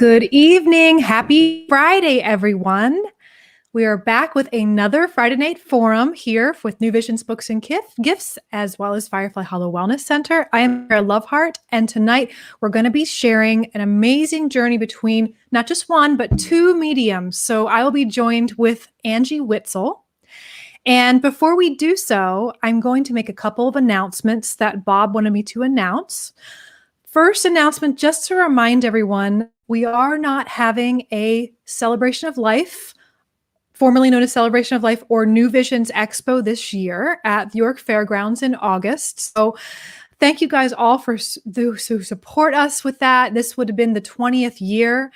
Good evening. Happy Friday, everyone. We are back with another Friday night forum here with New Visions Books and Gifts, as well as Firefly Hollow Wellness Center. I am here at Lovehart, and tonight we're going to be sharing an amazing journey between not just one, but two mediums. So I will be joined with Angie Whitsel. And before we do so, I'm going to make a couple of announcements that Bob wanted me to announce. First announcement, just to remind everyone, we are not having a Celebration of Life, formerly known as Celebration of Life, or New Visions Expo this year at the York Fairgrounds in August. So thank you guys all for those who support us with that. This would have been the 20th year.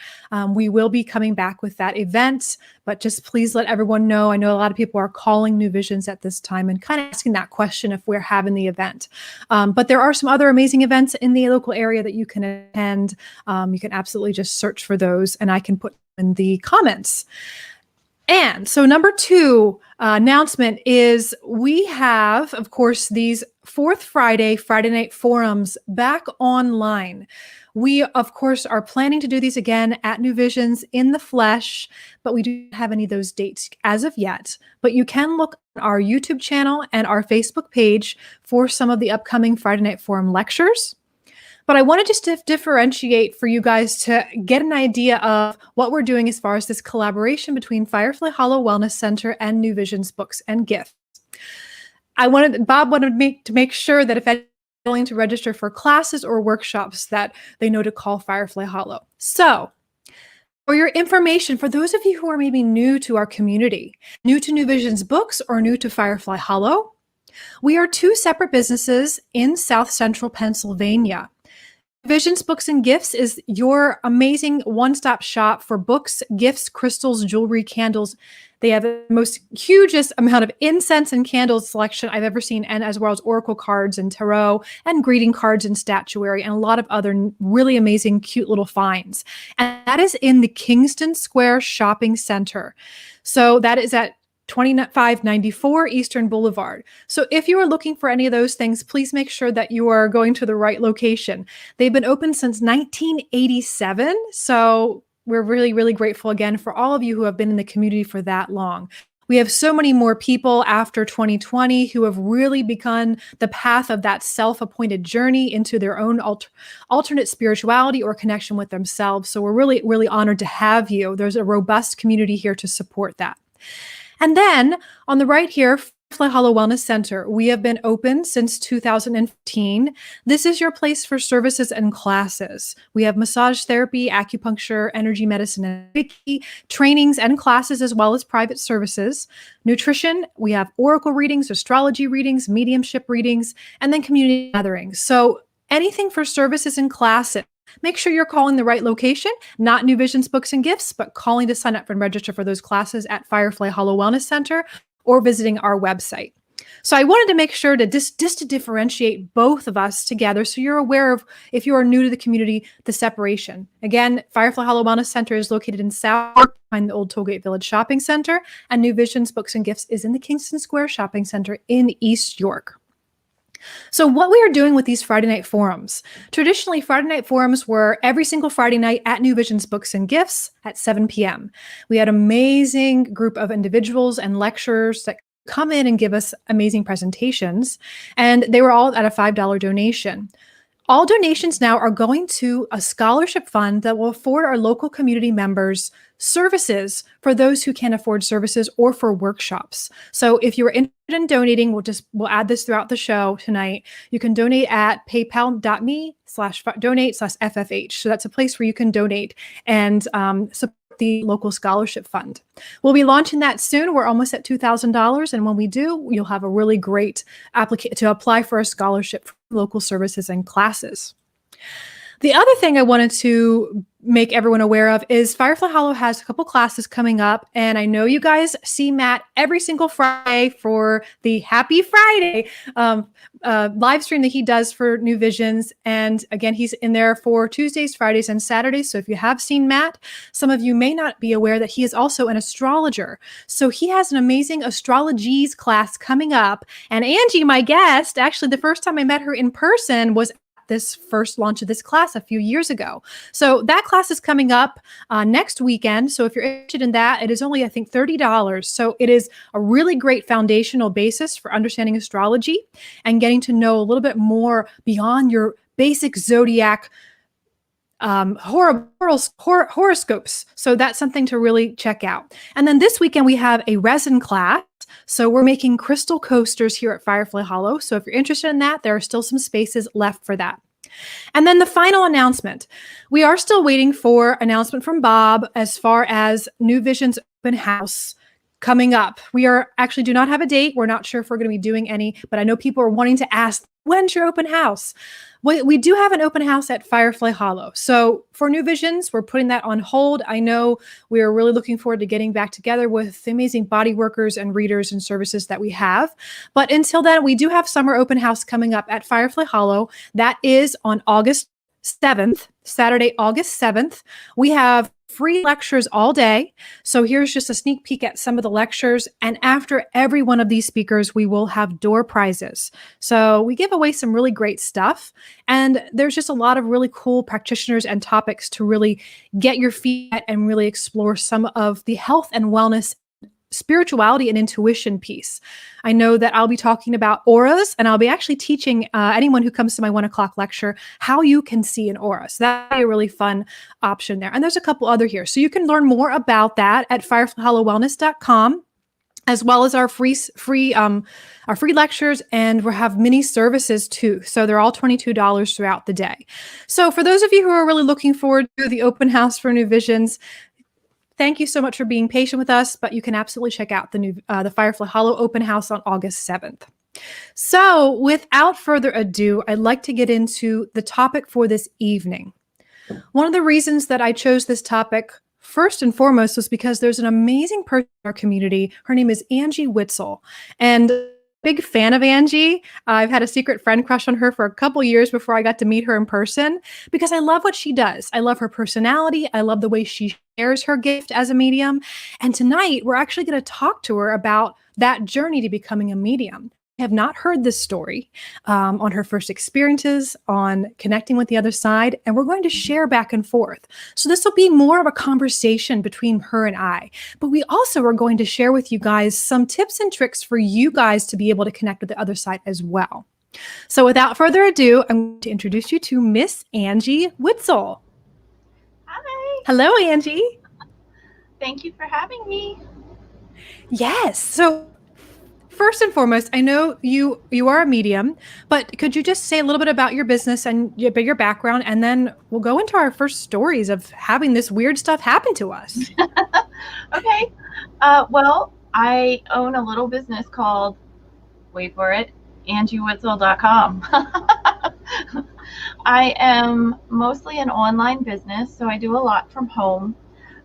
We will be coming back with that event, but just please let everyone know. I know a lot of people are calling New Visions at this time and kind of asking that question if we're having the event. But there are some other amazing events in the local area that you can attend. You can absolutely just search for those, and I can put in the comments. And so number two announcement is we have, of course, these Fourth Friday night forums back online. We, of course, are planning to do these again at New Visions in the flesh, but we don't have any of those dates as of yet. But you can look at our YouTube channel and our Facebook page for some of the upcoming Friday night forum lectures. But I wanted just to differentiate for you guys to get an idea of what we're doing as far as this collaboration between Firefly Hollow Wellness Center and New Visions Books and Gifts. Bob wanted me to make sure that if anyone's willing to register for classes or workshops, that they know to call Firefly Hollow. So, for your information, for those of you who are maybe new to our community, new to New Visions Books or new to Firefly Hollow, we are two separate businesses in South Central Pennsylvania. Visions Books and Gifts is your amazing one-stop shop for books, gifts, crystals, jewelry, candles. They have the most hugest amount of incense and candles selection I've ever seen, and as well as oracle cards and tarot and greeting cards and statuary and a lot of other really amazing, cute little finds. And that is in the Kingston Square Shopping Center. So that is at 2594 Eastern Boulevard. So if you are looking for any of those things, please make sure that you are going to the right location. They've been open since 1987. So we're really, really grateful again for all of you who have been in the community for that long. We have so many more people after 2020 who have really begun the path of that self-appointed journey into their own alternate spirituality or connection with themselves. So we're really, really honored to have you. There's a robust community here to support that. And then on the right here, Firefly Hollow Wellness Center. We have been open since 2015. This is your place for services and classes. We have massage therapy, acupuncture, energy medicine, and Reiki, trainings and classes, as well as private services. Nutrition, we have oracle readings, astrology readings, mediumship readings, and then community gatherings. So anything for services and classes. Make sure you're calling the right location, not New Visions Books and Gifts, but calling to sign up and register for those classes at Firefly Hollow Wellness Center or visiting our website. So I wanted to make sure to just to differentiate both of us together so you're aware of, if you are new to the community, the separation. Again, Firefly Hollow Wellness Center is located in South York behind the old Tollgate Village Shopping Center, and New Visions Books and Gifts is in the Kingston Square Shopping Center in East York. So what we are doing with these Friday night forums, traditionally Friday night forums were every single Friday night at New Visions Books and Gifts at 7 p.m. We had an amazing group of individuals and lecturers that come in and give us amazing presentations, and they were all at a $5 donation. All donations now are going to a scholarship fund that will afford our local community members services for those who can't afford services or for workshops. So if you're interested in donating, we'll add this throughout the show tonight. You can donate at paypal.me/donate/FFH. So that's a place where you can donate and support the local scholarship fund. We'll be launching that soon. We're almost at $2,000. And when we do, you'll have a really great application to apply for a scholarship for local services and classes. The other thing I wanted to make everyone aware of is Firefly Hollow has a couple classes coming up, and I know you guys see Matt every single Friday for the Happy Friday live stream that he does for New Visions. And again, he's in there for Tuesdays, Fridays, and Saturdays. So if you have seen Matt, some of you may not be aware that he is also an astrologer. So he has an amazing astrologies class coming up. And Angie, my guest, actually the first time I met her in person was this first launch of this class a few years ago. So that class is coming up next weekend. So if you're interested in that, it is only, I think, $30. So it is a really great foundational basis for understanding astrology and getting to know a little bit more beyond your basic zodiac horoscopes. So that's something to really check out. And then this weekend we have a resin class. So we're making crystal coasters here at Firefly Hollow. So if you're interested in that, there are still some spaces left for that. And then the final announcement. We are still waiting for announcement from Bob as far as New Vision's open house coming up. We actually do not have a date. We're not sure if we're going to be doing any, but I know people are wanting to ask, when's your open house? We do have an open house at Firefly Hollow. So for New Visions, we're putting that on hold. I know we are really looking forward to getting back together with the amazing body workers and readers and services that we have. But until then, we do have summer open house coming up at Firefly Hollow. That is on August 7th, Saturday, August 7th. We have free lectures all day. So here's just a sneak peek at some of the lectures. And after every one of these speakers, we will have door prizes. So we give away some really great stuff. And there's just a lot of really cool practitioners and topics to really get your feet wet and really explore some of the health and wellness, spirituality and intuition piece. I know that I'll be talking about auras, and I'll be actually teaching anyone who comes to my 1 o'clock lecture how you can see an aura. So that'll be a really fun option there. And there's a couple other here. So you can learn more about that at fireflyhollowwellness.com, as well as our free lectures, and we'll have mini services too. So they're all $22 throughout the day. So for those of you who are really looking forward to the open house for New Visions, thank you so much for being patient with us, but you can absolutely check out the Firefly Hollow open house on August 7th. So without further ado, I'd like to get into the topic for this evening. One of the reasons that I chose this topic first and foremost was because there's an amazing person in our community. Her name is Angie Whitsel, and big fan of Angie. I've had a secret friend crush on her for a couple years before I got to meet her in person, because I love what she does. I love her personality. I love the way she shares her gift as a medium. And tonight we're actually going to talk to her about that journey to becoming a medium. I have not heard this story on her first experiences, on connecting with the other side, and we're going to share back and forth. So this will be more of a conversation between her and I, but we also are going to share with you guys some tips and tricks for you guys to be able to connect with the other side as well. So without further ado, I'm going to introduce you to Miss Angie Whitsel. Hi. Hello, Angie. Thank you for having me. Yes. So first and foremost, I know you are a medium, but could you just say a little bit about your business and your background, and then we'll go into our first stories of having this weird stuff happen to us. Okay. Well, I own a little business called, wait for it, angiewhitsel.com. I am mostly an online business, so I do a lot from home.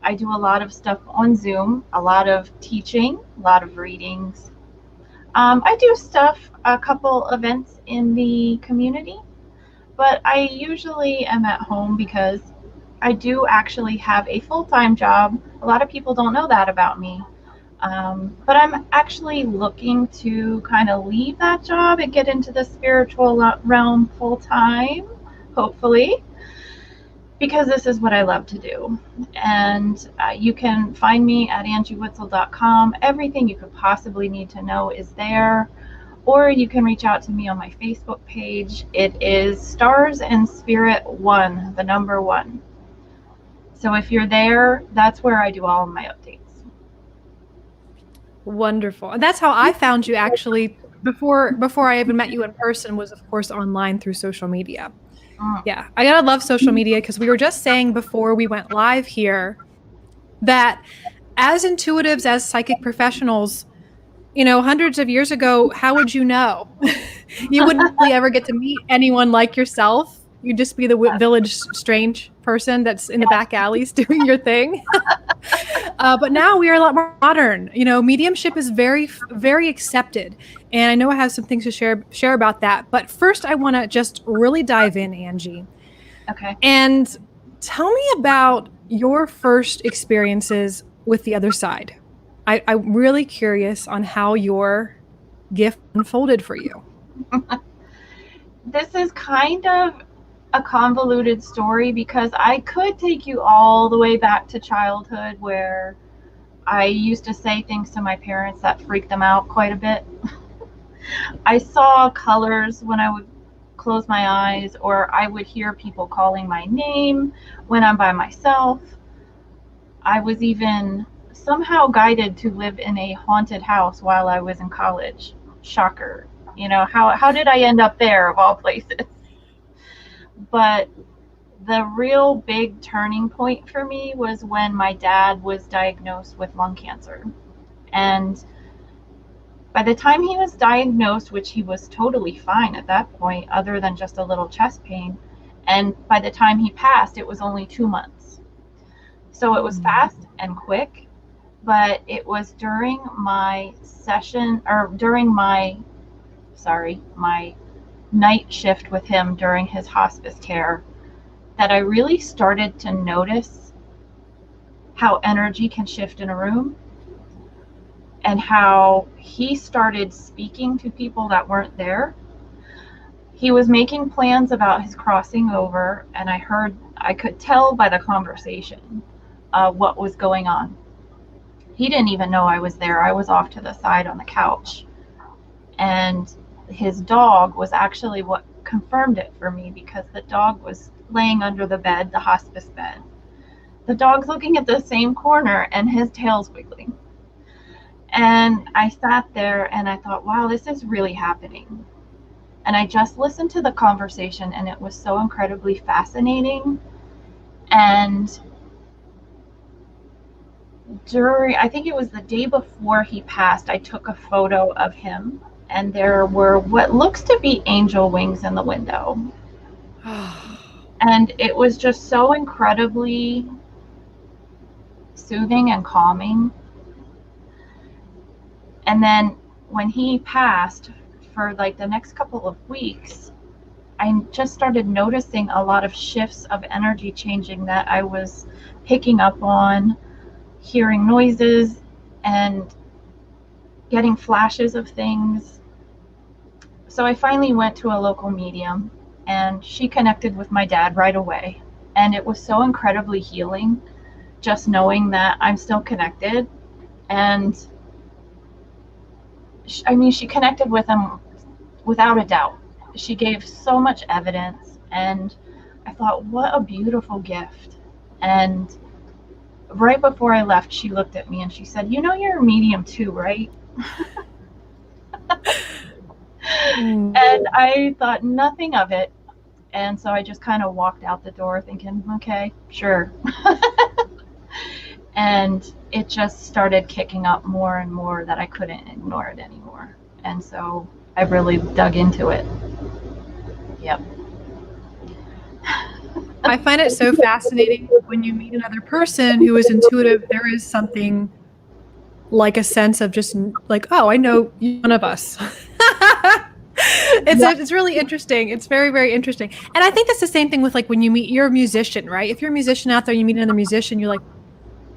I do a lot of stuff on Zoom, a lot of teaching, a lot of readings. I do a couple events in the community, but I usually am at home because I do actually have a full-time job. A lot of people don't know that about me. But I'm actually looking to kind of leave that job and get into the spiritual realm full-time, hopefully, because this is what I love to do. And you can find me at angiewhitsel.com. Everything you could possibly need to know is there. Or you can reach out to me on my Facebook page. It is Stars and Spirit 1, the number 1. So if you're there, that's where I do all of my updates. Wonderful. And that's how I found you, actually, before I even met you in person, was of course online through social media. Yeah, I gotta love social media, because we were just saying before we went live here that as intuitives, as psychic professionals, hundreds of years ago, how would you know? You wouldn't really ever get to meet anyone like yourself. You'd just be the village strange person that's in the back alleys doing your thing. But now we are a lot more modern. Mediumship is very, very accepted. And I know I have some things to share about that. But first, I want to just really dive in, Angie. Okay. And tell me about your first experiences with the other side. I'm really curious on how your gift unfolded for you. This is kind of a convoluted story because I could take you all the way back to childhood where I used to say things to my parents that freaked them out quite a bit. I saw colors when I would close my eyes, or I would hear people calling my name when I'm by myself. I was even somehow guided to live in a haunted house while I was in college. Shocker. You know, how did I end up there of all places? But the real big turning point for me was when my dad was diagnosed with lung cancer. And by the time he was diagnosed, which he was totally fine at that point, other than just a little chest pain, and by the time he passed, it was only 2 months. So it was fast and quick, but it was during my my night shift with him during his hospice care that I really started to notice how energy can shift in a room, and how he started speaking to people that weren't there. He was making plans about his crossing over, and I could tell by the conversation what was going on. He didn't even know I was there. I was off to the side on the couch. And his dog was actually what confirmed it for me, because the dog was laying under the bed, the hospice bed. The dog's looking at the same corner and his tail's wiggling. And I sat there and I thought, wow, this is really happening. And I just listened to the conversation, and it was so incredibly fascinating. And I think it was the day before he passed, I took a photo of him, and there were what looks to be angel wings in the window. And it was just so incredibly soothing and calming. And then when he passed, for like the next couple of weeks, I just started noticing a lot of shifts of energy changing that I was picking up on, hearing noises and getting flashes of things. So I finally went to a local medium, and she connected with my dad right away. And it was so incredibly healing, just knowing that I'm still connected. And she connected with him without a doubt. She gave so much evidence, and I thought, what a beautiful gift. And right before I left, she looked at me and she said, you know, you're a medium too, right? And I thought nothing of it. And so I just kind of walked out the door thinking, okay, sure. And it just started kicking up more and more that I couldn't ignore it anymore. And so I really dug into it. Yep. I find it so fascinating when you meet another person who is intuitive. There is something like a sense of just like, oh, I know one of us. It's really interesting. It's very, very interesting. And I think that's the same thing with like when you meet your musician, right? If you're a musician out there, you meet another musician, you're like,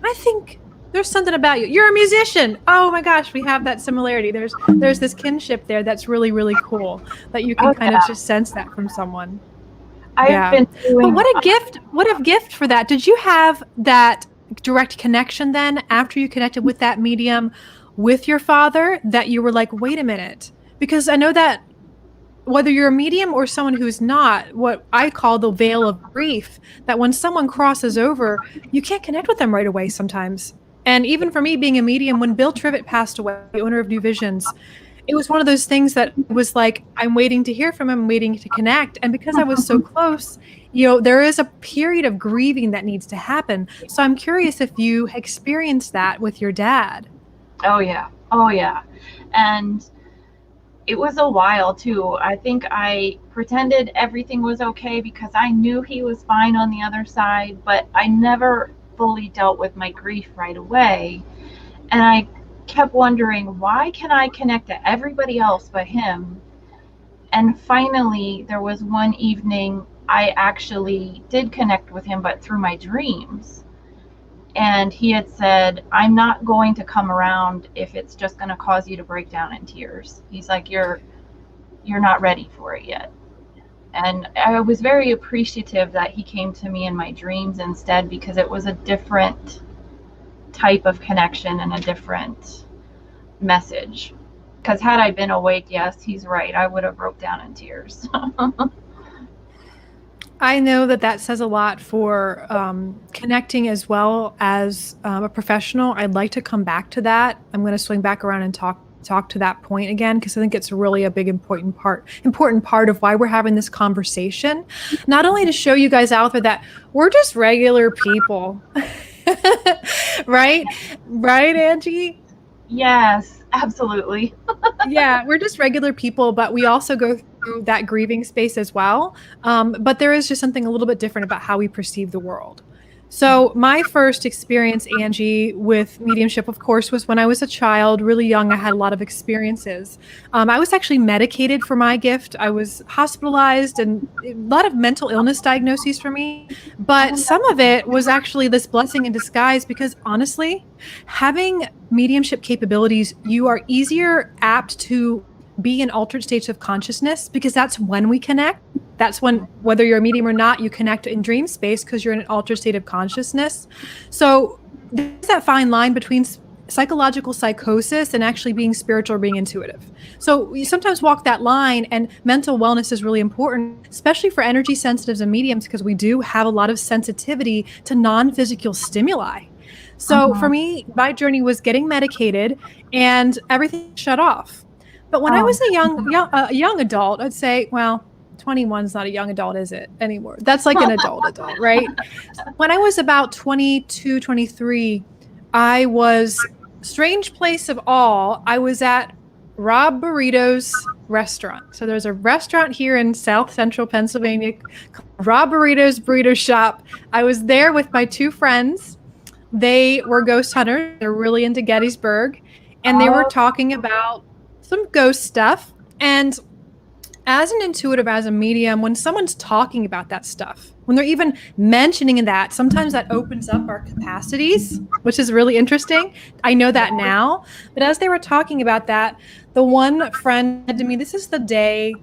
I think there's something about you. You're a musician. Oh my gosh, we have that similarity. There's this kinship there that's really, really cool that you can kind of just sense that from someone. I've been doing. But what a gift for that. Did you have that direct connection then after you connected with that medium with your father, that you were like, wait a minute? Because I know that whether you're a medium or someone who's not, what I call the veil of grief, that when someone crosses over, you can't connect with them right away sometimes. And even for me being a medium, when Bill Trivett passed away, the owner of New Visions, it was one of those things that was like, I'm waiting to hear from him, I'm waiting to connect. And because I was so close, you know, there is a period of grieving that needs to happen. So I'm curious if you experienced that with your dad. Oh yeah. And it was a while too. I think I pretended everything was okay because I knew he was fine on the other side, but I never fully dealt with my grief right away. And I kept wondering, why can I connect to everybody else but him? And finally, there was one evening I actually did connect with him, but through my dreams. And he had said, I'm not going to come around if it's just going to cause you to break down in tears. He's like, you're not ready for it yet. And I was very appreciative that he came to me in my dreams instead, because it was a different type of connection and a different message. Because had I been awake, yes, he's right, I would have broke down in tears. I know that says a lot for connecting as well as a professional. I'd like to come back to that. I'm going to swing back around and talk to that point again, because I think it's really a big important part of why we're having this conversation. Not only to show you guys out there that we're just regular people, right, Angie? Yes, absolutely. Yeah, we're just regular people, but we also go through that grieving space as well. But there is just something a little bit different about how we perceive the world. So my first experience, Angie, with mediumship, of course, was when I was a child, really young. I had a lot of experiences. I was actually medicated for my gift. I was hospitalized, and a lot of mental illness diagnoses for me. But some of it was actually this blessing in disguise, because honestly, having mediumship capabilities, you are easier apt to be in altered states of consciousness, because that's when we connect. That's when, whether you're a medium or not, you connect in dream space because you're in an altered state of consciousness. So there's that fine line between psychological psychosis and actually being spiritual or being intuitive. So you sometimes walk that line, and mental wellness is really important, especially for energy sensitives and mediums, because we do have a lot of sensitivity to non-physical stimuli. So for me, my journey was getting medicated and everything shut off. But when I was a young adult, I'd say, well, 21 is not a young adult, is it, anymore? That's like an adult, right? When I was about 22, 23, I was, strange place of all, I was at Rob Burrito's restaurant. So there's a restaurant here in South Central Pennsylvania called Rob Burrito's Burrito Shop. I was there with my two friends. They were ghost hunters. They're really into Gettysburg. And they were talking about some ghost stuff. And as an intuitive, as a medium, when someone's talking about that stuff, when they're even mentioning that, sometimes that opens up our capacities, which is really interesting. I know that now. But as they were talking about that, the one friend said to me, this is the day,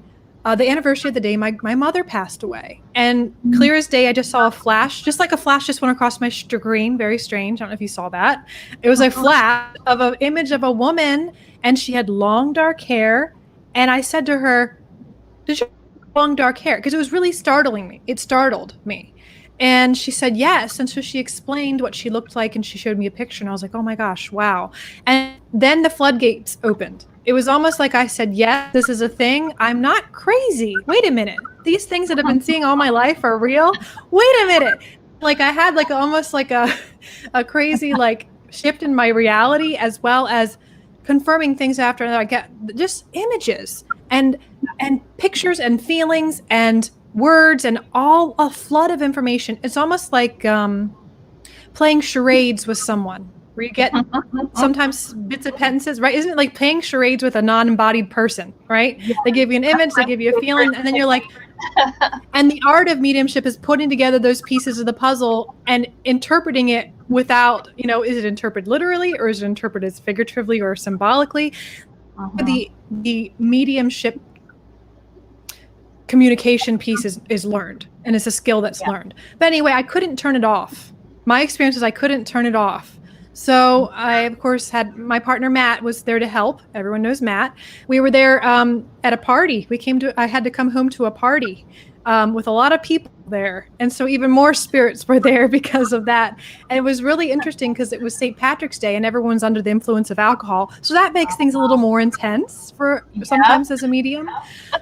the anniversary of the day my mother passed away. And clear as day, I just saw a flash, just like a flash just went across my screen. Very strange. I don't know if you saw that. It was a flash of an image of a woman, and she had long dark hair. And I said to her, did you have long dark hair? Because it was really startling me. It startled me. And she said yes. And so she explained what she looked like, and she showed me a picture, and I was like, oh my gosh, wow. And then the floodgates opened. It was almost like I said, yes, this is a thing. I'm not crazy. Wait a minute. These things that I've been seeing all my life are real. Wait a minute. Like I had like almost like a crazy like shift in my reality, as well as confirming things after I get just images and pictures and feelings and words and all a flood of information. It's almost like playing charades with someone, where you get sometimes bits of sentences, right? Isn't it like playing charades with a non-embodied person, right? Yeah. They give you an image, they give you a feeling, and then you're like, and the art of mediumship is putting together those pieces of the puzzle and interpreting it without, is it interpreted literally, or is it interpreted figuratively or symbolically? The mediumship communication piece is learned, and it's a skill that's learned. But anyway, I couldn't turn it off. My experience is I couldn't turn it off. So I, of course, had my partner, Matt, was there to help. Everyone knows Matt. We were there at a party. I had to come home to a party with a lot of people there. And so even more spirits were there because of that. And it was really interesting because it was St. Patrick's Day and everyone's under the influence of alcohol. So that makes things a little more intense for sometimes as a medium,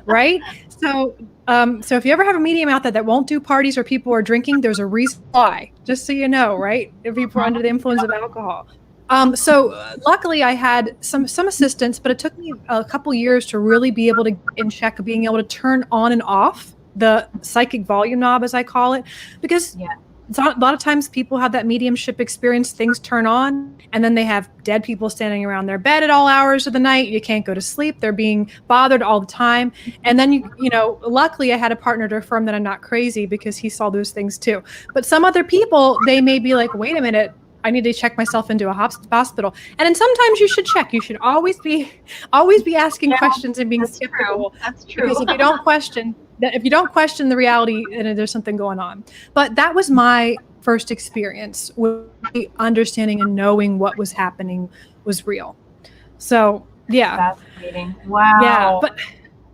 right? So if you ever have a medium out there that won't do parties or people are drinking, there's a reason why, just so you know, right? If people are under the influence of alcohol. So luckily I had some assistance, but it took me a couple years to really be able to get in check of being able to turn on and off the psychic volume knob, as I call it, because a lot of times people have that mediumship experience, things turn on, and then they have dead people standing around their bed at all hours of the night. You can't go to sleep. They're being bothered all the time. And then, luckily I had a partner to affirm that I'm not crazy, because he saw those things too. But some other people, they may be like, wait a minute, I need to check myself into a hospital. And then sometimes you should check. You should always be asking questions and being skeptical. That's true. Because if you don't question, that if you don't question the reality, then there's something going on. But that was my first experience with understanding and knowing what was happening was real. So yeah. Fascinating. Yeah. Wow. But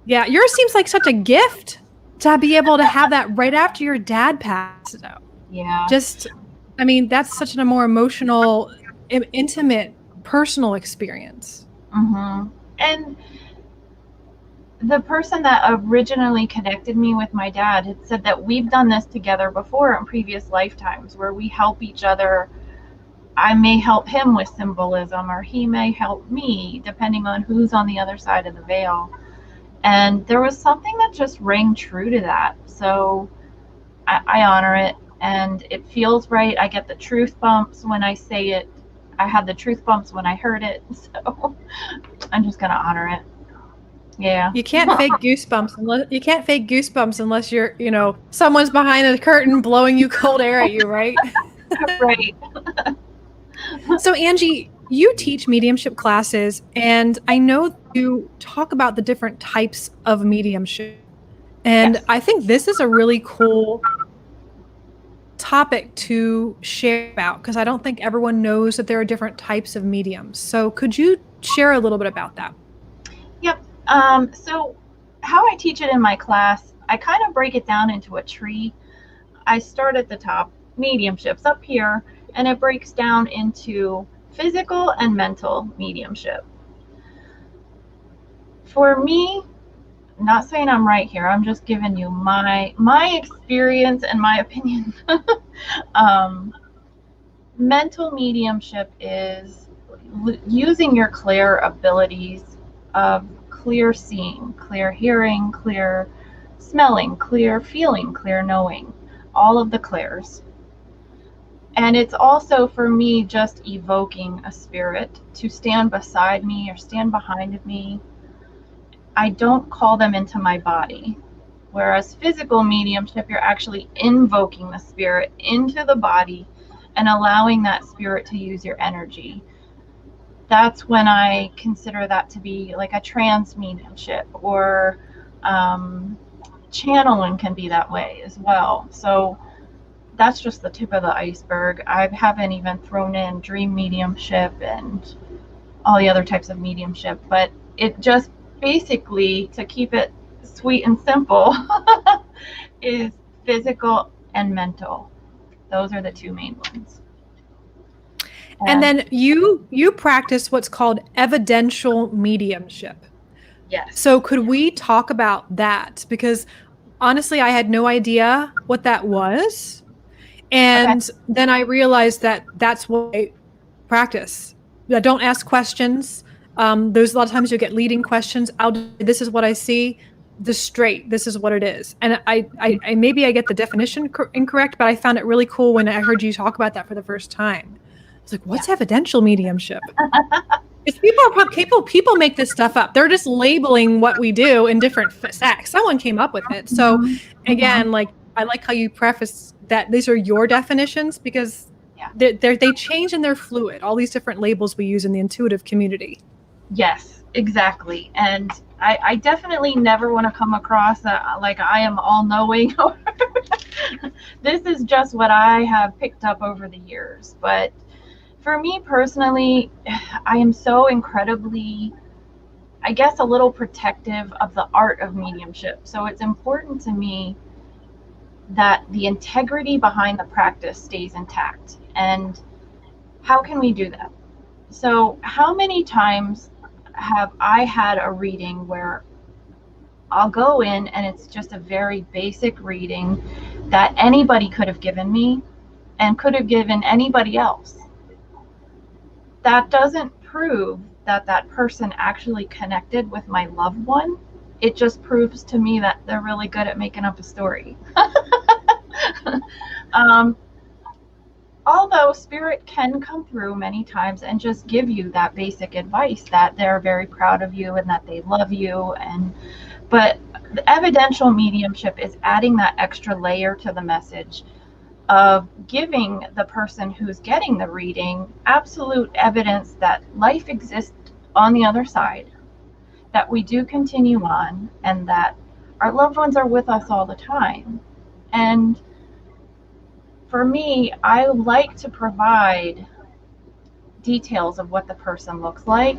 yeah, yours seems like such a gift to be able to have that right after your dad passed out. Yeah. Just, I mean, that's such a more emotional, intimate, personal experience. Mm-hmm. And the person that originally connected me with my dad had said that we've done this together before in previous lifetimes where we help each other. I may help him with symbolism, or he may help me, depending on who's on the other side of the veil. And there was something that just rang true to that. So I honor it, and it feels right. I get the truth bumps when I say it. I had the truth bumps when I heard it. So I'm just going to honor it. Yeah. You can't fake goosebumps unless you're, someone's behind the curtain blowing you cold air at you, right? Right. So Angie, you teach mediumship classes, and I know you talk about the different types of mediumship. And Yes. I think this is a really cool topic to share about, because I don't think everyone knows that there are different types of mediums. So could you share a little bit about that? Yep. So how I teach it in my class, I kind of break it down into a tree. I start at the top, mediumships up here, and it breaks down into physical and mental mediumship. For me, I'm not saying I'm right here, I'm just giving you my experience and my opinion. Mental mediumship is using your clear abilities of clear seeing, clear hearing, clear smelling, clear feeling, clear knowing, all of the clairs. And it's also, for me, just evoking a spirit to stand beside me or stand behind me. I don't call them into my body. Whereas physical mediumship, you're actually invoking the spirit into the body and allowing that spirit to use your energy. That's when I consider that to be like a trance mediumship, or channeling can be that way as well. So that's just the tip of the iceberg. I haven't even thrown in dream mediumship and all the other types of mediumship, but it just basically, to keep it sweet and simple, is physical and mental. Those are the two main ones. And then you practice what's called evidential mediumship. Yes. So could we talk about that? Because honestly, I had no idea what that was. And then I realized that that's what I practice. I don't ask questions. There's a lot of times you get leading questions. This is what I see. This is what it is. And I maybe I get the definition incorrect, but I found it really cool when I heard you talk about that for the first time. I was like, what's evidential mediumship? It's people make this stuff up. They're just labeling what we do in different stacks. Someone came up with it. So again, like, I like how you preface that these are your definitions, because they change and they're fluid. All these different labels we use in the intuitive community. Yes, exactly. And I definitely never want to come across like I am all knowing. This is just what I have picked up over the years. But for me personally, I am so incredibly, I guess, a little protective of the art of mediumship. So it's important to me that the integrity behind the practice stays intact. And how can we do that? So how many times have I had a reading where I'll go in and it's just a very basic reading that anybody could have given me and could have given anybody else? That doesn't prove that that person actually connected with my loved one. It just proves to me that they're really good at making up a story. Although spirit can come through many times and just give you that basic advice that they're very proud of you and that they love you, but the evidential mediumship is adding that extra layer to the message of giving the person who's getting the reading absolute evidence that life exists on the other side, that we do continue on, and that our loved ones are with us all the time. And for me, I like to provide details of what the person looks like,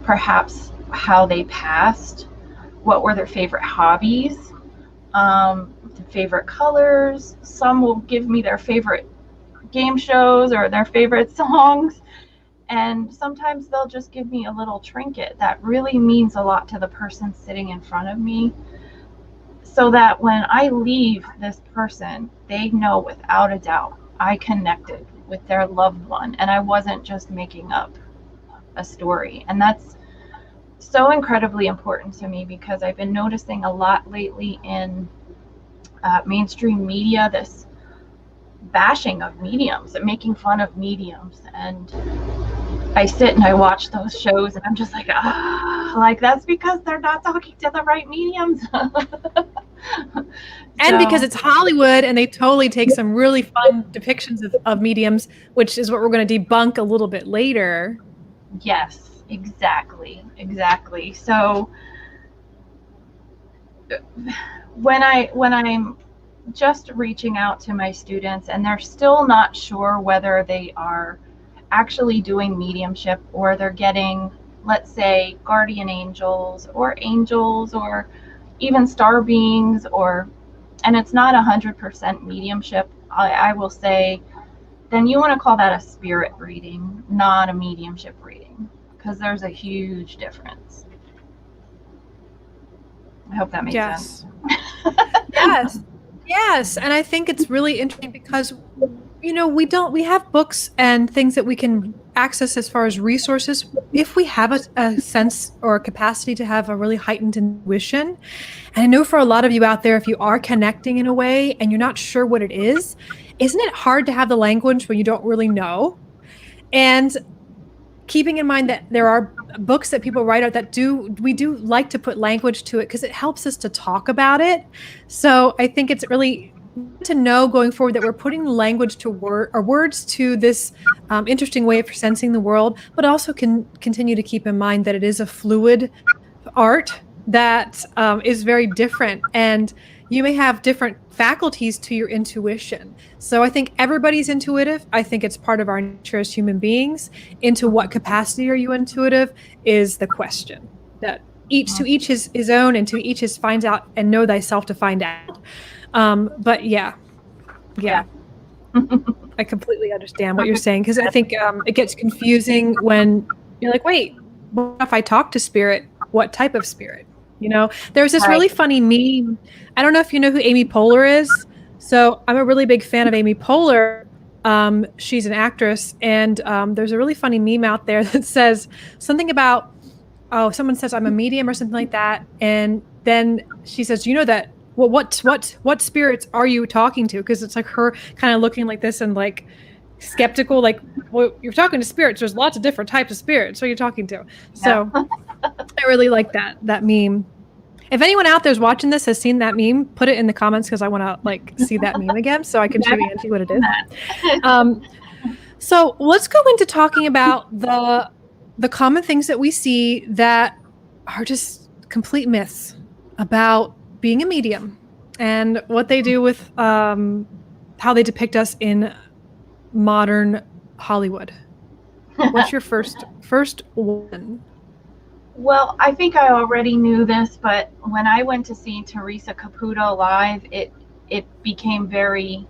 perhaps how they passed, what were their favorite hobbies, favorite colors. Some will give me their favorite game shows or their favorite songs. And sometimes they'll just give me a little trinket that really means a lot to the person sitting in front of me, so that when I leave this person, they know without a doubt I connected with their loved one and I wasn't just making up a story. And that's so incredibly important to me, because I've been noticing a lot lately in mainstream media, this bashing of mediums and making fun of mediums. And I sit and I watch those shows and I'm just like, like, that's because they're not talking to the right mediums. And because it's Hollywood and they totally take some really fun depictions of mediums, which is what we're going to debunk a little bit later. Yes, exactly. So when I'm just reaching out to my students and they're still not sure whether they are actually doing mediumship or they're getting, let's say, guardian angels or even star beings, and it's not 100% mediumship, I will say, then you want to call that a spirit reading, not a mediumship reading, because there's a huge difference. I hope that makes sense. Yes. And I think it's really interesting because, we have books and things that we can access as far as resources if we have a sense or a capacity to have a really heightened intuition. And I know for a lot of you out there, if you are connecting in a way and you're not sure what it is, isn't it hard to have the language when you don't really know? And keeping in mind that there are books that people write out that we do like to put language to it because it helps us to talk about it. So I think it's really to know going forward that we're putting language to words to this interesting way of sensing the world, but also can continue to keep in mind that it is a fluid art that is very different, and you may have different faculties to your intuition. So I think everybody's intuitive. I think it's part of our nature as human beings. Into what capacity are you intuitive is the question. That to each his own, and to each his finds out, and know thyself to find out. But yeah. I completely understand what you're saying, because I think it gets confusing when you're like, wait, what if I talk to spirit? What type of spirit? There's this really funny meme. I don't know if you know who Amy Poehler is. So I'm a really big fan of Amy Poehler. She's an actress, and there's a really funny meme out there that says something about, someone says I'm a medium or something like that, and then she says, that, well, what spirits are you talking to? Because it's like her kind of looking like this and like skeptical, like, well, you're talking to spirits. There's lots of different types of spirits. Who are you talking to? So I really like that meme. If anyone out there's watching this has seen that meme, put it in the comments, because I want to see that meme again so I can show Angie what it is. So let's go into talking about the common things that we see that are just complete myths about being a medium and what they do with how they depict us in modern Hollywood. What's your first one? Well, I think I already knew this, but when I went to see Teresa Caputo live, it became very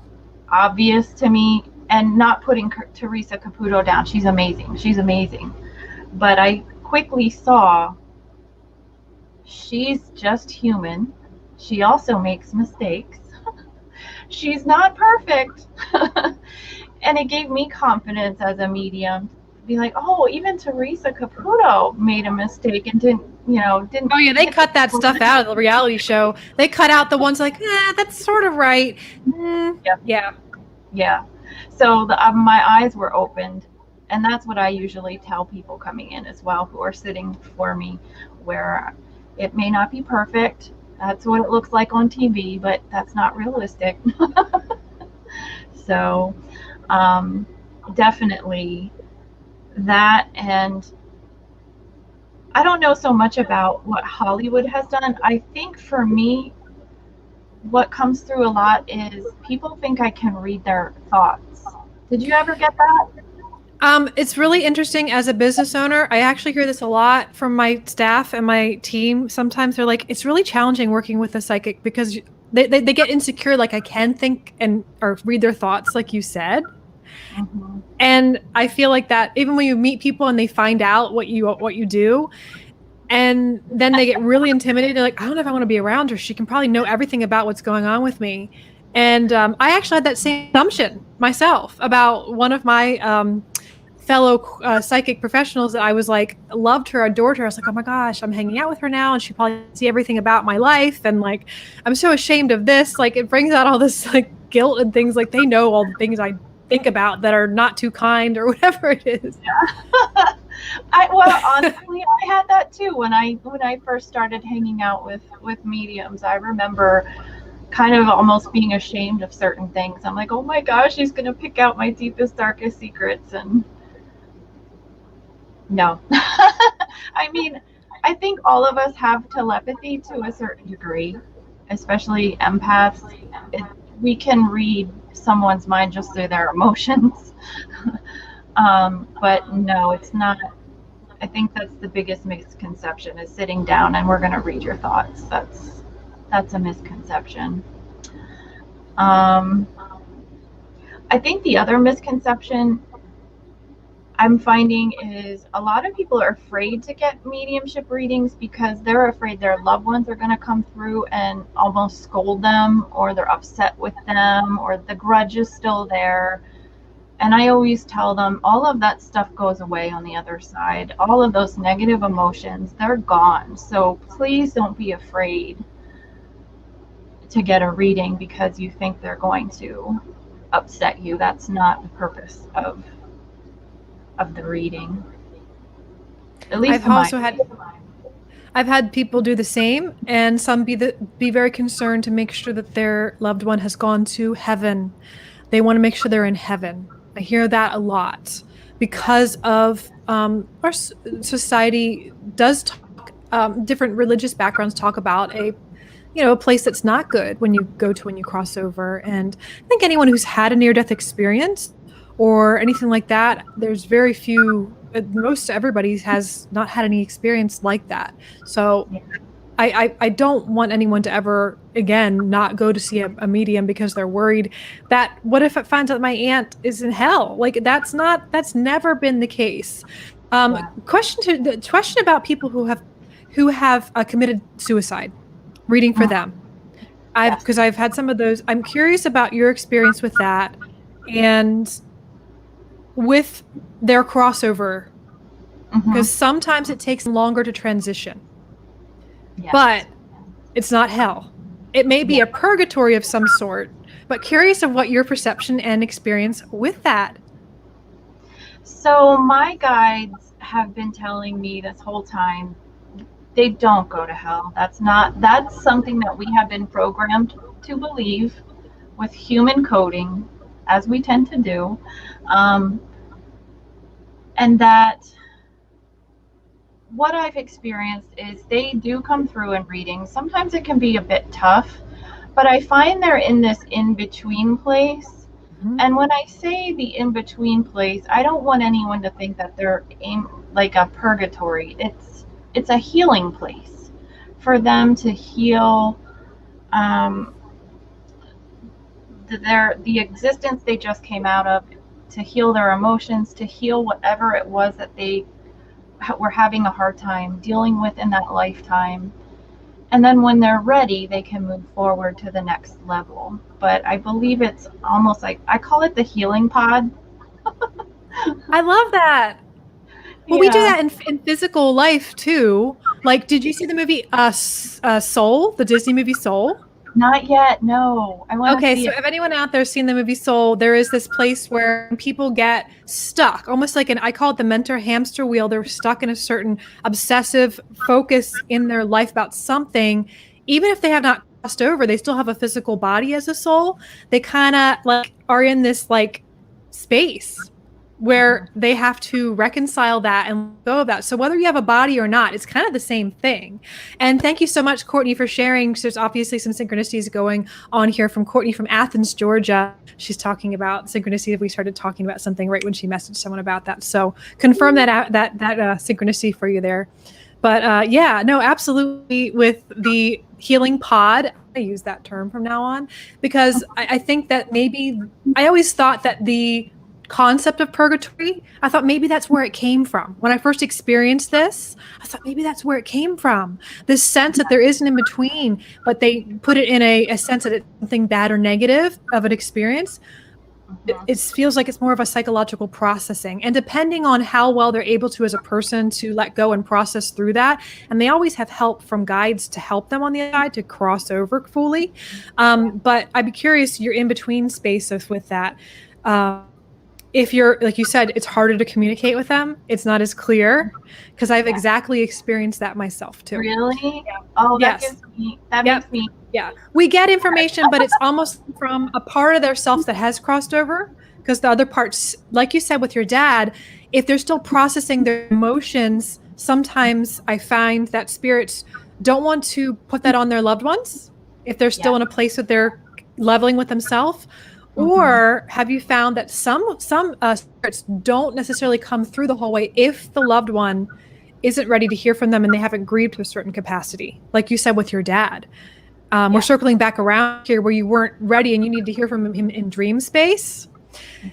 obvious to me, and not putting Teresa Caputo down. She's amazing. But I quickly saw she's just human. She also makes mistakes. She's not perfect. And it gave me confidence as a medium. Be like, even Teresa Caputo made a mistake and didn't. Oh yeah, they cut that stuff out of the reality show. They cut out the ones like, that's sort of right. Yeah. So my eyes were opened, and that's what I usually tell people coming in as well, who are sitting before me, where it may not be perfect. That's what it looks like on TV, but that's not realistic. So, definitely that. And I don't know so much about what Hollywood has done. I think for me, what comes through a lot is people think I can read their thoughts. Did you ever get that? It's really interesting as a business owner. I actually hear this a lot from my staff and my team. Sometimes they're like, it's really challenging working with a psychic because they get insecure, like I can think and or read their thoughts, like you said. Mm-hmm. And I feel like that even when you meet people and they find out what you do, and then they get really intimidated. They're like, I don't know if I want to be around her. She can probably know everything about what's going on with me. And I actually had that same assumption myself about one of my fellow psychic professionals that I was like, loved her, adored her. I was like, oh my gosh, I'm hanging out with her now. And she probably see everything about my life. And like, I'm so ashamed of this. Like it brings out all this like guilt and things like they know all the things I think about that are not too kind or whatever it is. Yeah. Well, honestly, I had that too when I first started hanging out with mediums. I remember kind of almost being ashamed of certain things. I'm like, oh my gosh, she's gonna pick out my deepest, darkest secrets, and no. I mean, I think all of us have telepathy to a certain degree, especially empaths. We can read someone's mind just through their emotions. But no, it's not. I think that's the biggest misconception is sitting down and we're going to read your thoughts. That's a misconception. I think the other misconception I'm finding is a lot of people are afraid to get mediumship readings because they're afraid their loved ones are going to come through and almost scold them, or they're upset with them, or the grudge is still there. And I always tell them all of that stuff goes away on the other side. All of those negative emotions, they're gone. So please don't be afraid to get a reading because you think they're going to upset you. That's not the purpose of the reading. At least I've had people do the same, and some be very concerned to make sure that their loved one has gone to heaven. They want to make sure they're in heaven. I hear that a lot because of our society does talk. Different religious backgrounds talk about a place that's not good when you cross over. And I think anyone who's had a near-death experience or anything like that, there's very few. Most everybody has not had any experience like that. So I don't want anyone to ever again not go to see a medium because they're worried that what if it finds out my aunt is in hell? Like that's never been the case. Question about people who have committed suicide. Reading for them. Because I've had some of those. I'm curious about your experience with that and with their crossover. Because sometimes it takes longer to transition. Yes. But it's not hell. It may be a purgatory of some sort, but curious of what your perception and experience with that. So my guides have been telling me this whole time, they don't go to hell. That's something that we have been programmed to believe with human coding, as we tend to do. And that what I've experienced is they do come through in readings. Sometimes it can be a bit tough, but I find they're in this in-between place. And when I say the in-between place, I don't want anyone to think that they're like a purgatory. It's a healing place for them to heal the existence they just came out of, to heal their emotions, to heal whatever it was that they were having a hard time dealing with in that lifetime. And then when they're ready, they can move forward to the next level. But I believe it's almost like, I call it the healing pod. I love that. Well, we do that in physical life too. Like, did you see the movie Soul, the Disney movie Soul? Not yet, no. I want to see Okay, so if anyone out there's seen the movie Soul, there is this place where people get stuck, almost like I call it the mental hamster wheel. They're stuck in a certain obsessive focus in their life about something. Even if they have not crossed over, they still have a physical body as a soul. They kind of like are in this like space. where they have to reconcile that and let go of that. So whether you have a body or not, it's kind of the same thing. And thank you so much, Courtney, for sharing. So there's obviously some synchronicities going on here from Courtney from Athens, Georgia. She's talking about synchronicity. We started talking about something right when she messaged someone about that. So confirm that synchronicity for you there. But yeah, no, absolutely. With the healing pod, I use that term from now on, because I think that maybe I always thought that the concept of purgatory, I thought maybe that's where it came from. When I first experienced this, I thought maybe that's where it came from. This sense that there is an in between, but they put it in a sense that it's something bad or negative of an experience. It feels like it's more of a psychological processing, and depending on how well they're able to as a person to let go and process through that, and they always have help from guides to help them on the side to cross over fully. But I'd be curious your in-between space with that. If you're, like you said, it's harder to communicate with them. It's not as clear, because I've exactly experienced that myself too. Really? Yeah. Oh, that Yes. gives me, that makes me. Yeah, we get information, but it's almost from a part of their self that has crossed over, because the other parts, like you said with your dad, if they're still processing their emotions, sometimes I find that spirits don't want to put that on their loved ones if they're still in a place that they're leveling with themselves. Or have you found that some spirits don't necessarily come through the whole way if the loved one isn't ready to hear from them and they haven't grieved to a certain capacity, like you said with your dad? We're circling back around here where you weren't ready and you need to hear from him in dream space.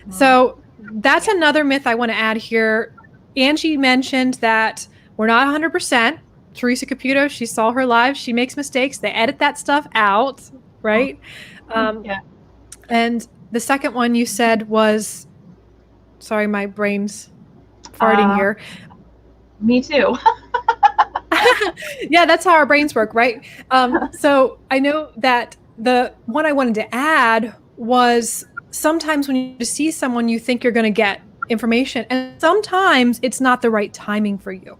So that's another myth I want to add here. Angie mentioned that we're not 100%. Teresa Caputo, she saw her live. She makes mistakes. They edit that stuff out, right? And the second one you said was, sorry, my brain's farting here. Me too. Yeah, that's how our brains work, right? So I know that the one I wanted to add was sometimes when you see someone, you think you're going to get information, and sometimes it's not the right timing for you.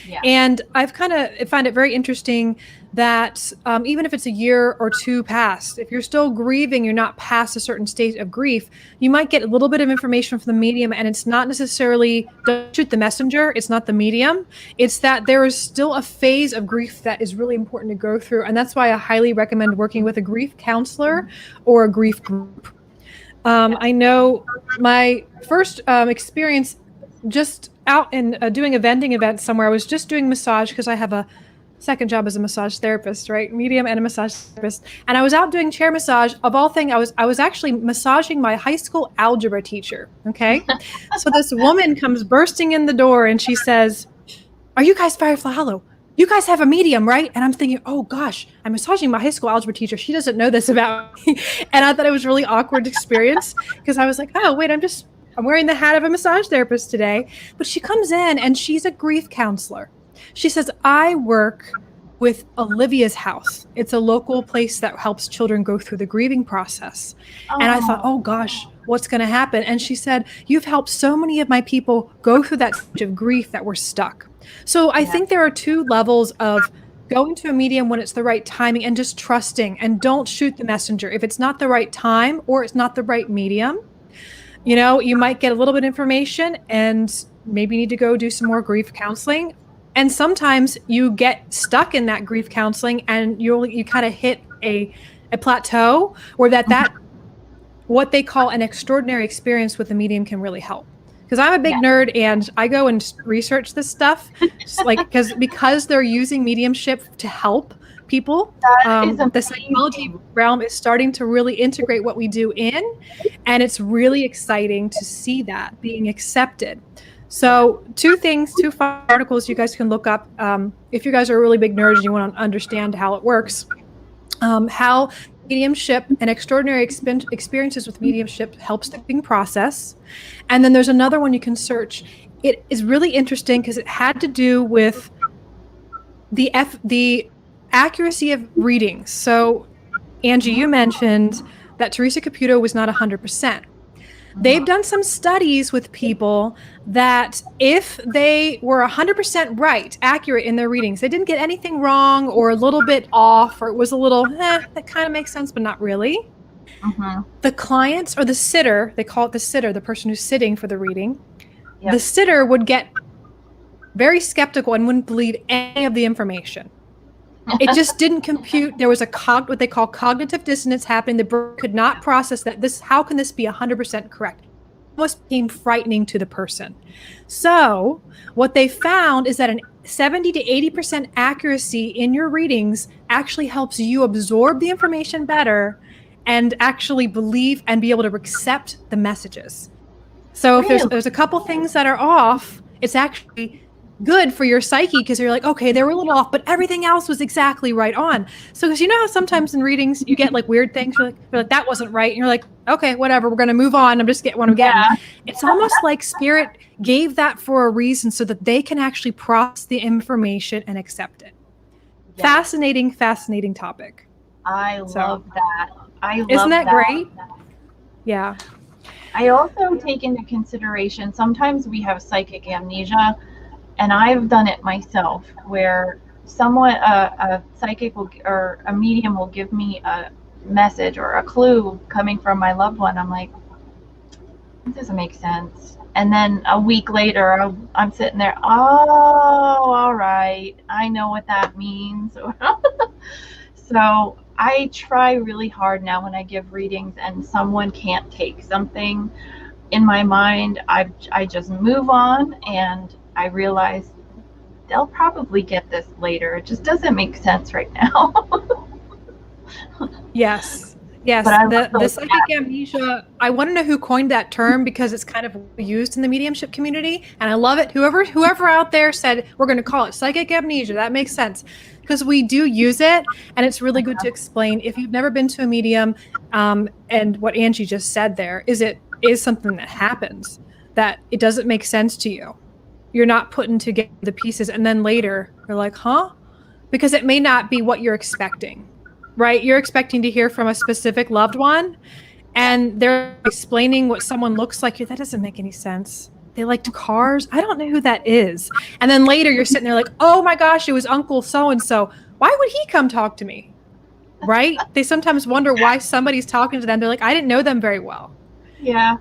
Yeah. And I've kind of find it very interesting that even if it's a year or two past, if you're still grieving, you're not past a certain state of grief, you might get a little bit of information from the medium, and it's not necessarily, don't shoot the messenger, it's not the medium, it's that there is still a phase of grief that is really important to go through. And that's why I highly recommend working with a grief counselor or a grief group. I know my first experience just out in doing a vending event somewhere, I was just doing massage because I have a second job as a massage therapist, right? Medium and a massage therapist. And I was out doing chair massage. Of all things, I was actually massaging my high school algebra teacher. Okay. So this woman comes bursting in the door and she says, "Are you guys Firefly Hollow? You guys have a medium, right?" And I'm thinking, oh gosh, I'm massaging my high school algebra teacher. She doesn't know this about me. And I thought it was a really awkward experience because I was like, oh wait, I'm wearing the hat of a massage therapist today. But she comes in and she's a grief counselor. She says, "I work with Olivia's House. It's a local place that helps children go through the grieving process." And I thought, oh gosh, what's going to happen? And she said, "You've helped so many of my people go through that stage of grief that were stuck." So I think there are two levels of going to a medium when it's the right timing and just trusting, and don't shoot the messenger. If it's not the right time or it's not the right medium, you know, you might get a little bit of information and maybe need to go do some more grief counseling. And sometimes you get stuck in that grief counseling and you kind of hit a plateau where that what they call an extraordinary experience with the medium can really help. Because I'm a big nerd and I go and research this stuff, like because they're using mediumship to help people. The psychology realm is starting to really integrate what we do in, and it's really exciting to see that being accepted. So two articles you guys can look up if you guys are really big nerds and you want to understand how it works. How mediumship and extraordinary experiences with mediumship helps the grieving process. And then there's another one you can search. It is really interesting because it had to do with the accuracy of readings. So Angie, you mentioned that Teresa Caputo was not 100%. They've done some studies with people that if they were 100% right, accurate in their readings, they didn't get anything wrong or a little bit off, or it was a little, that kind of makes sense, but not really. Mm-hmm. The clients or the sitter, they call it the sitter, the person who's sitting for the reading, Yep. the sitter would get very skeptical and wouldn't believe any of the information. It just didn't compute. There was what they call cognitive dissonance happening. The brain could not process that. How can this be 100% correct? It almost became frightening to the person. So what they found is that an 70 to 80% accuracy in your readings actually helps you absorb the information better and actually believe and be able to accept the messages. So if there's a couple things that are off, it's actually good for your psyche because you're like, okay, they were a little off, but everything else was exactly right on. So because you know how sometimes in readings you get like weird things, you're like that wasn't right, and you're like, okay, whatever, we're gonna move on. I'm just getting what I'm getting. Yeah. It's almost like spirit gave that for a reason so that they can actually process the information and accept it. Yes. Fascinating topic. I love that. Isn't that great? Yeah. I also take into consideration sometimes we have psychic amnesia, and I've done it myself where a psychic or a medium will give me a message or a clue coming from my loved one. I'm like, it doesn't make sense. And then a week later, I'm sitting there, oh, all right, I know what that means. So I try really hard now when I give readings and someone can't take something in my mind, I just move on, and I realize they'll probably get this later. It just doesn't make sense right now. Yes. The psychic amnesia, I want to know who coined that term because it's kind of used in the mediumship community, and I love it. Whoever out there said we're going to call it psychic amnesia, that makes sense because we do use it, and it's really good to explain if you've never been to a medium. And what Angie just said there is it is something that happens that it doesn't make sense to you. You're not putting together the pieces, and then later you're like, huh? Because it may not be what you're expecting. Right? You're expecting to hear from a specific loved one, and they're explaining what someone looks like. That doesn't make any sense. They liked cars. I don't know who that is. And then later you're sitting there like, oh my gosh, it was Uncle so-and-so. Why would he come talk to me? Right? They sometimes wonder why somebody's talking to them. They're like, I didn't know them very well. Yeah.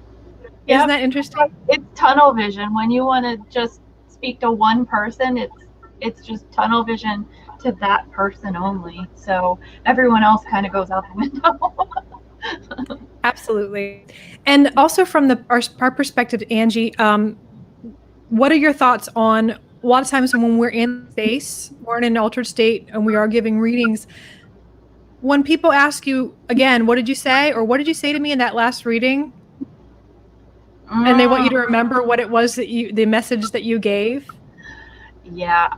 Isn't that interesting? It's tunnel vision. When you want to just speak to one person, it's just tunnel vision to that person only. So everyone else kind of goes out the window. Absolutely. And also from our perspective, Angie, what are your thoughts on a lot of times when we're in space, we're in an altered state and we are giving readings, when people ask you again, what did you say? Or what did you say to me in that last reading? And they want you to remember what it was the message that you gave. Yeah,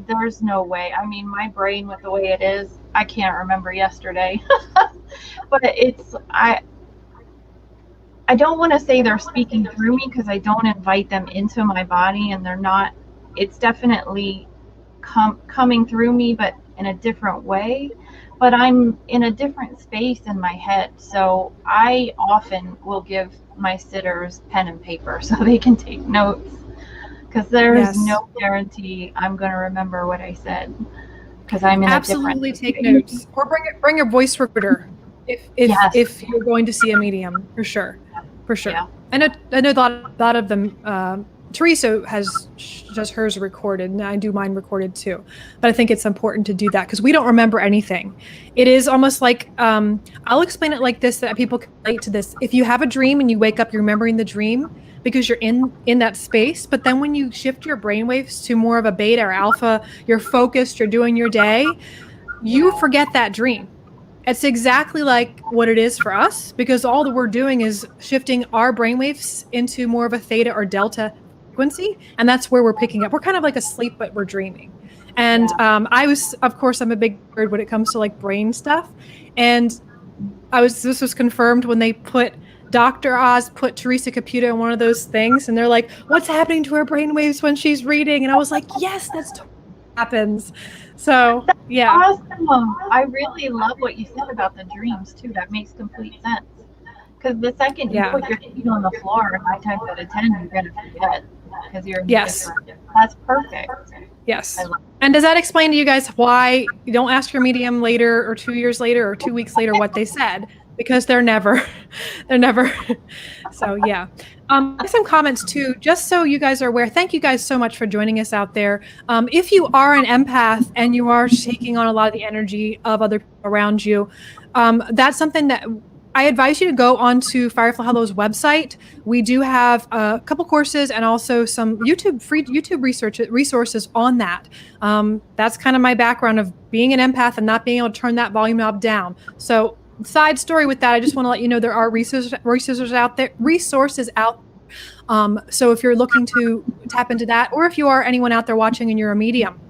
there's no way. I mean, my brain with the way it is, I can't remember yesterday. But I don't want to say they're speaking through me because I don't invite them into my body, and they're not. It's definitely coming through me, but in a different way. But I'm in a different space in my head, so I often will give my sitters pen and paper so they can take notes. Because there's no guarantee I'm going to remember what I said. Because I'm in absolutely a different take notes, or bring a voice recorder if you're going to see a medium, for sure. Yeah. I know a lot of them. Teresa has just hers recorded, and I do mine recorded too. But I think it's important to do that because we don't remember anything. It is almost like I'll explain it like this, that people can relate to this. If you have a dream and you wake up, you're remembering the dream because you're in that space. But then when you shift your brainwaves to more of a beta or alpha, you're focused, you're doing your day, you forget that dream. It's exactly like what it is for us because all that we're doing is shifting our brainwaves into more of a theta or delta frequency, and that's where we're picking up. We're kind of like asleep, but we're dreaming. And of course, I'm a big nerd when it comes to like brain stuff. And this was confirmed when they put Dr. Oz put Teresa Caputo in one of those things, and they're like, what's happening to her brainwaves when she's reading? And I was like, yes, that's totally what happens. So yeah. Awesome. I really love what you said about the dreams too. That makes complete sense. Because the second you put your feet on the floor, 9 times out of 10, you're going to forget. Because you're that's perfect. Yes. And does that explain to you guys why you don't ask your medium later or 2 years later or 2 weeks later what they said? because they're never, they're never. So yeah. Some comments too, just so you guys are aware. Thank you guys so much for joining us out there. If you are an empath and you are taking on a lot of the energy of other people around you, that's something that I advise you to go onto Firefly Hollow's website. We do have a couple courses and also some free YouTube resources on that. That's kind of my background of being an empath and not being able to turn that volume knob down. So side story with that, I just want to let you know there are resources out there. So if you're looking to tap into that, or if you are anyone out there watching and you're a medium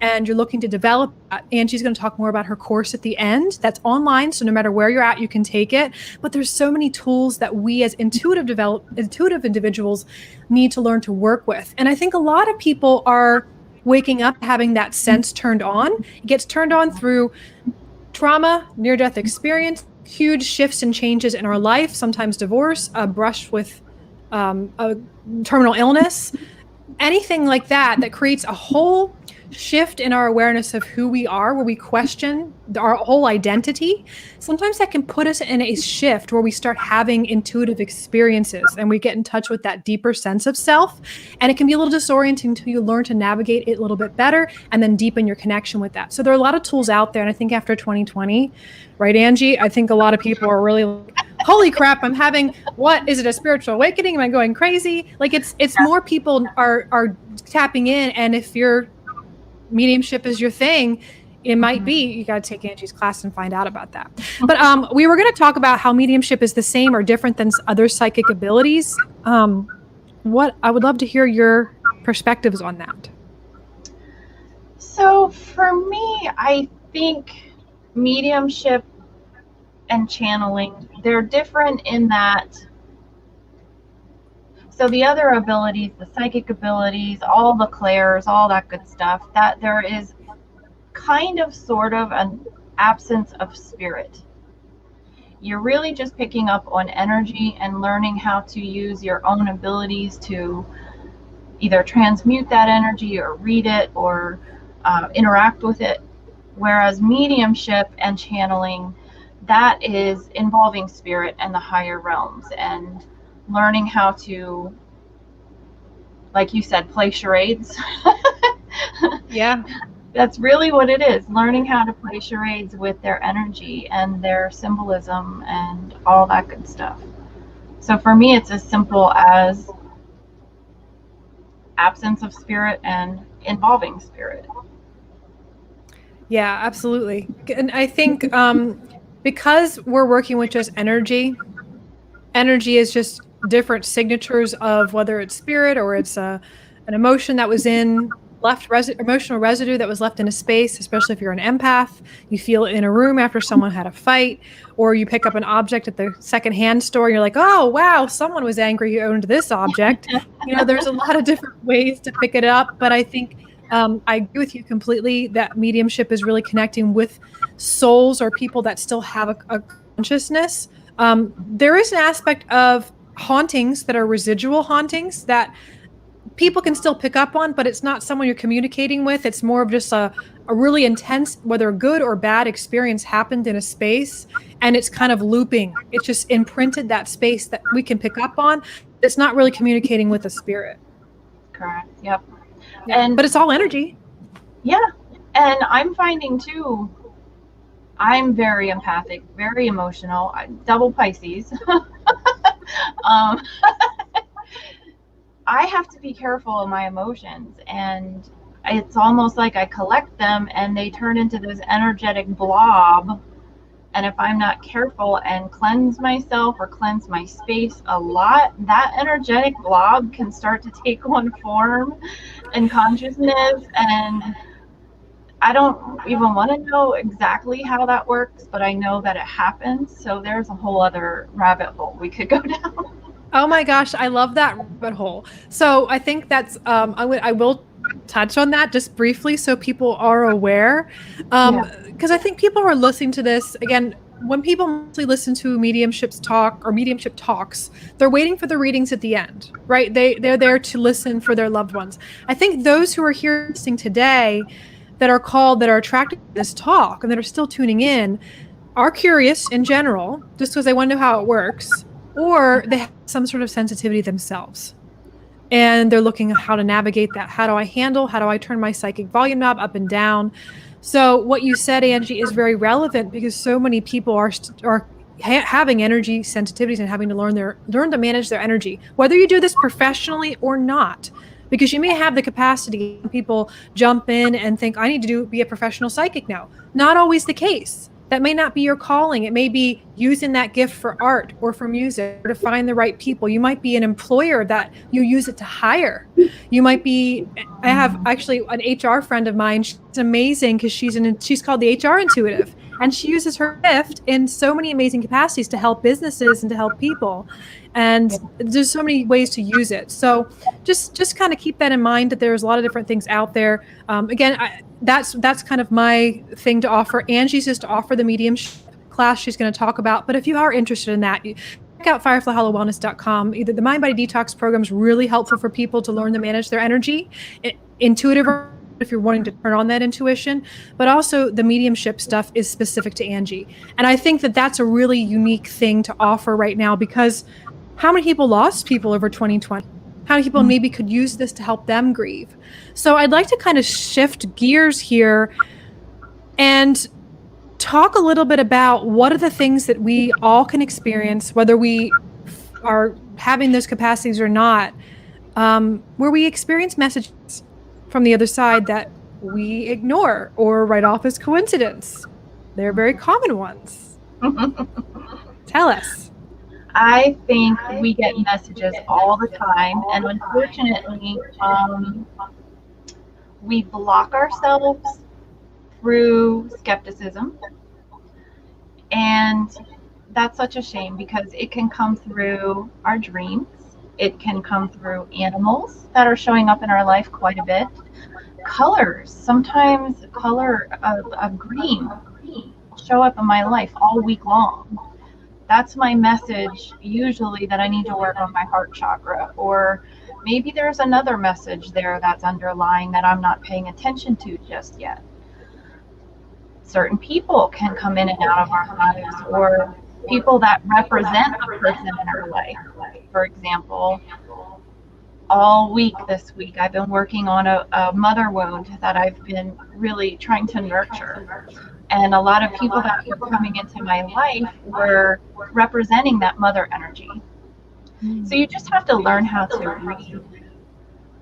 and you're looking to develop that, Angie's going to talk more about her course at the end. That's online, so no matter where you're at, you can take it. But there's so many tools that we as intuitive individuals need to learn to work with. And I think a lot of people are waking up having that sense turned on. It gets turned on through trauma, near-death experience, huge shifts and changes in our life, sometimes divorce, a brush with a terminal illness, anything like that creates a whole shift in our awareness of who we are, where we question our whole identity. Sometimes that can put us in a shift where we start having intuitive experiences and we get in touch with that deeper sense of self. And it can be a little disorienting until you learn to navigate it a little bit better and then deepen your connection with that. So there are a lot of tools out there. And I think after 2020, right, Angie, I think a lot of people are really like, holy crap, I'm having, what is it, a spiritual awakening? Am I going crazy? Like it's more people are tapping in. And if your mediumship is your thing, it might be, you got to take Angie's class and find out about that. But we were going to talk about how mediumship is the same or different than other psychic abilities. What I would love to hear your perspectives on that. So for me, I think mediumship and channeling, they're different in that. So the other abilities, the psychic abilities, all the clairs, all that good stuff, that there is kind of sort of an absence of spirit. You're really just picking up on energy and learning how to use your own abilities to either transmute that energy or read it or interact with it. Whereas mediumship and channeling, that is involving spirit and the higher realms and learning how to, like you said, play charades. Yeah. That's really what it is, learning how to play charades with their energy and their symbolism and all that good stuff. So for me, it's as simple as absence of spirit and involving spirit. Yeah, absolutely. And I think because we're working with just energy is just different signatures of whether it's spirit or it's an emotion that was emotional residue that was left in a space, especially if you're an empath. You feel it in a room after someone had a fight, or you pick up an object at the secondhand store and you're like, oh, wow, someone was angry who owned this object. There's a lot of different ways to pick it up, but I think I agree with you completely that mediumship is really connecting with souls or people that still have a consciousness. There is an aspect of hauntings that are residual hauntings that people can still pick up on, but it's not someone you're communicating with. It's more of just a really intense, whether good or bad experience happened in a space, and it's kind of looping. It's just imprinted that space that we can pick up on. It's not really communicating with a spirit. Correct. Yep. Yeah. But it's all energy. Yeah. And I'm finding too, I'm very empathic, very emotional, double Pisces. I have to be careful of my emotions, and it's almost like I collect them and they turn into this energetic blob. And if I'm not careful and cleanse myself or cleanse my space a lot, that energetic blob can start to take on form and consciousness. And I don't even want to know exactly how that works, but I know that it happens. So there's a whole other rabbit hole we could go down. Oh my gosh, I love that rabbit hole. So I think that's, I will touch on that just briefly so people are aware. Because I think people who are listening to this, again, when people mostly listen to mediumship talks, they're waiting for the readings at the end, right? They're there to listen for their loved ones. I think those who are here listening today that are attracted to this talk and that are still tuning in, are curious in general, just because they want to know how it works, or they have some sort of sensitivity themselves. And they're looking at how to navigate that. How do I turn my psychic volume knob up and down? So what you said, Angie, is very relevant because so many people are having energy sensitivities and having to learn to manage their energy, whether you do this professionally or not. Because you may have the capacity, people jump in and think, I need to be a professional psychic now. Not always the case. That may not be your calling. It may be using that gift for art or for music or to find the right people. You might be an employer that you use it to hire. You might be, I have actually an HR friend of mine. She's amazing because she's called the HR intuitive. And she uses her gift in so many amazing capacities to help businesses and to help people. And there's so many ways to use it. So just kind of keep that in mind, that there's a lot of different things out there. Again, that's kind of my thing to offer. Angie's is to offer the mediumship class she's going to talk about. But if you are interested in that, check out fireflyhollowwellness.com. Either the Mind Body Detox program is really helpful for people to learn to manage their energy. Intuitive, if you're wanting to turn on that intuition, but also the mediumship stuff is specific to Angie. And I think that that's a really unique thing to offer right now, because how many people lost people over 2020? How many people maybe could use this to help them grieve? So I'd like to kind of shift gears here and talk a little bit about what are the things that we all can experience, whether we are having those capacities or not, where we experience messages from the other side that we ignore or write off as coincidence. They're very common ones. Tell us. I think we get messages all the time, and unfortunately, we block ourselves through skepticism, and that's such a shame because it can come through our dreams. It can come through animals that are showing up in our life quite a bit. Colors, sometimes color of green will show up in my life all week long. That's my message usually that I need to work on my heart chakra, or maybe there's another message there that's underlying that I'm not paying attention to just yet. Certain people can come in and out of our lives, or people that represent a person in our life. For example, all week this week I've been working on a mother wound that I've been really trying to nurture. And a lot of people that were coming into my life were representing that mother energy. So you just have to learn how to read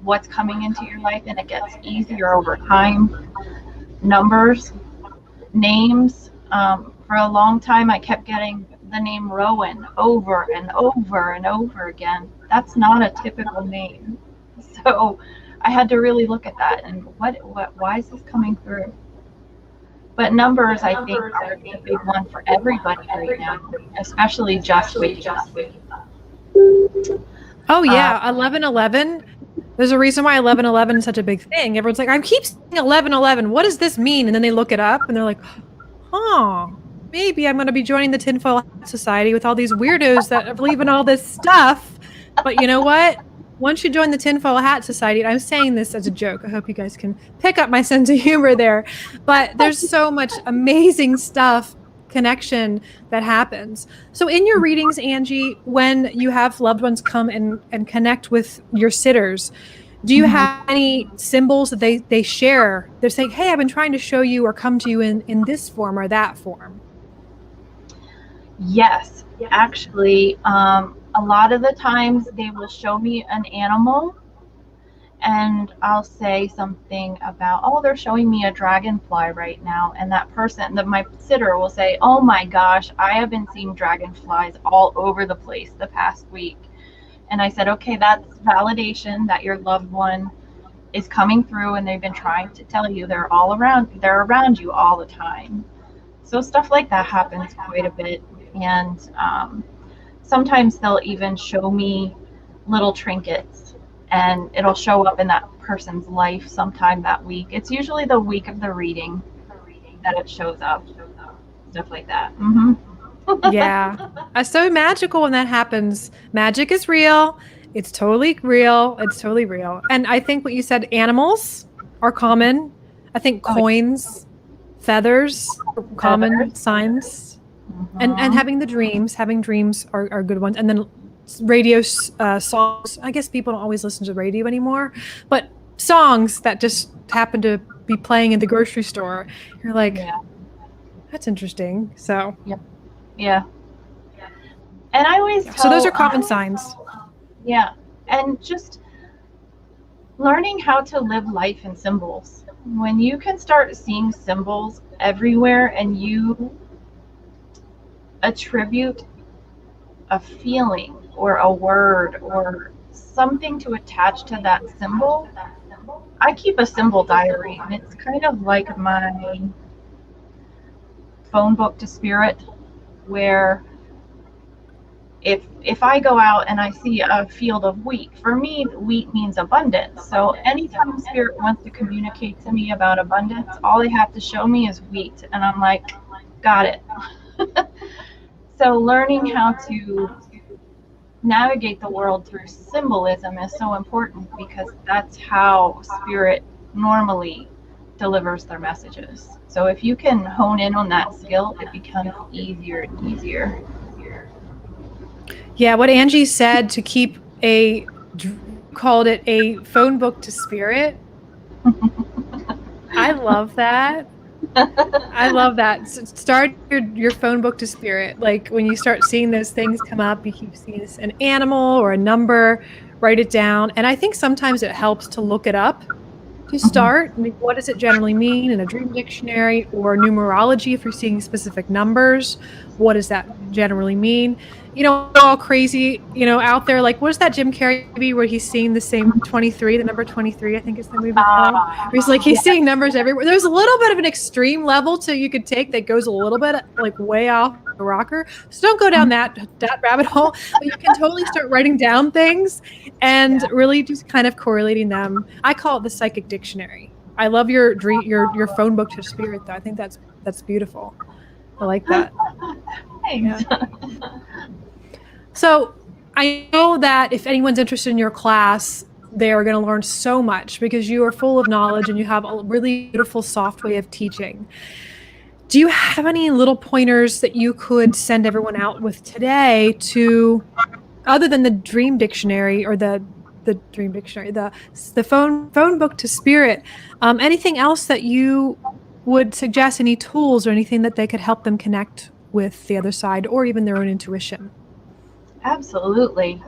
what's coming into your life, and it gets easier over time. Numbers, names. For a long time, I kept getting the name Rowan over and over and over again. That's not a typical name. So I had to really look at that and why is this coming through? But numbers, I think, are a big one for everybody right now, especially just waking up. Oh, yeah. 1111. There's a reason why 1111 is such a big thing. Everyone's like, I keep saying 1111. What does this mean? And then they look it up and they're like, maybe I'm going to be joining the Tinfoil Hat Society with all these weirdos that believe in all this stuff. But you know what? Once you join the Tinfoil Hat Society, and I'm saying this as a joke, I hope you guys can pick up my sense of humor there, but there's so much amazing stuff, connection that happens. So in your readings, Angie, when you have loved ones come and connect with your sitters, do you have any symbols that they share? They're saying, hey, I've been trying to show you or come to you in this form or that form. Yes, actually, a lot of the times they will show me an animal and I'll say something about, oh, they're showing me a dragonfly right now. And that person, my sitter will say, oh my gosh, I have been seeing dragonflies all over the place the past week. And I said, okay, that's validation that your loved one is coming through and they've been trying to tell you they're around you all the time. So stuff like that happens quite a bit. And sometimes they'll even show me little trinkets and it'll show up in that person's life sometime that week. It's usually the week of the reading that it shows up, stuff like that. Yeah, it's so magical when that happens. Magic is real. It's totally real. It's totally real. And I think what you said, animals are common. I think coins, feathers, common signs. And having dreams are good ones. And then radio songs. I guess people don't always listen to radio anymore, but songs that just happen to be playing in the grocery store, you're like, Yeah. that's interesting. So Yep. Yeah. And I always yeah. So those are tell, common signs. yeah, and just learning how to live life in symbols. When you can start seeing symbols everywhere and you attribute a feeling or a word or something to attach to that symbol, I keep a symbol diary, and it's kind of like my phone book to spirit, where if I go out and I see a field of wheat, for me, wheat means abundance. So anytime spirit wants to communicate to me about abundance, all they have to show me is wheat, and I'm like, got it. So learning how to navigate the world through symbolism is so important, because that's how spirit normally delivers their messages. So if you can hone in on that skill, it becomes easier and easier. Yeah, what Angie said, to keep called it a phone book to spirit. I love that. I love that. Start your phone book to spirit. Like when you start seeing those things come up, you keep seeing an animal or a number, write it down. And I think sometimes it helps to look it up to start. Like, what does it generally mean in a dream dictionary or numerology? If you're seeing specific numbers, what does that generally mean? All crazy, out there. Like, what is that Jim Carrey movie where he's seeing the same 23, the number 23, I think is the movie called. Where he's like, he's seeing numbers everywhere. There's a little bit of an extreme level you could take that goes a little bit like way off the rocker. So don't go down that rabbit hole, but you can totally start writing down things and really just kind of correlating them. I call it the psychic dictionary. I love your phone book to spirit, though. I think that's beautiful. I like that. Thanks. Yeah. So I know that if anyone's interested in your class, they are going to learn so much, because you are full of knowledge and you have a really beautiful, soft way of teaching. Do you have any little pointers that you could send everyone out with today, to, other than the dream dictionary or the dream dictionary, the phone book to spirit, anything else that you would suggest, any tools or anything that they could help them connect with the other side or even their own intuition? Absolutely.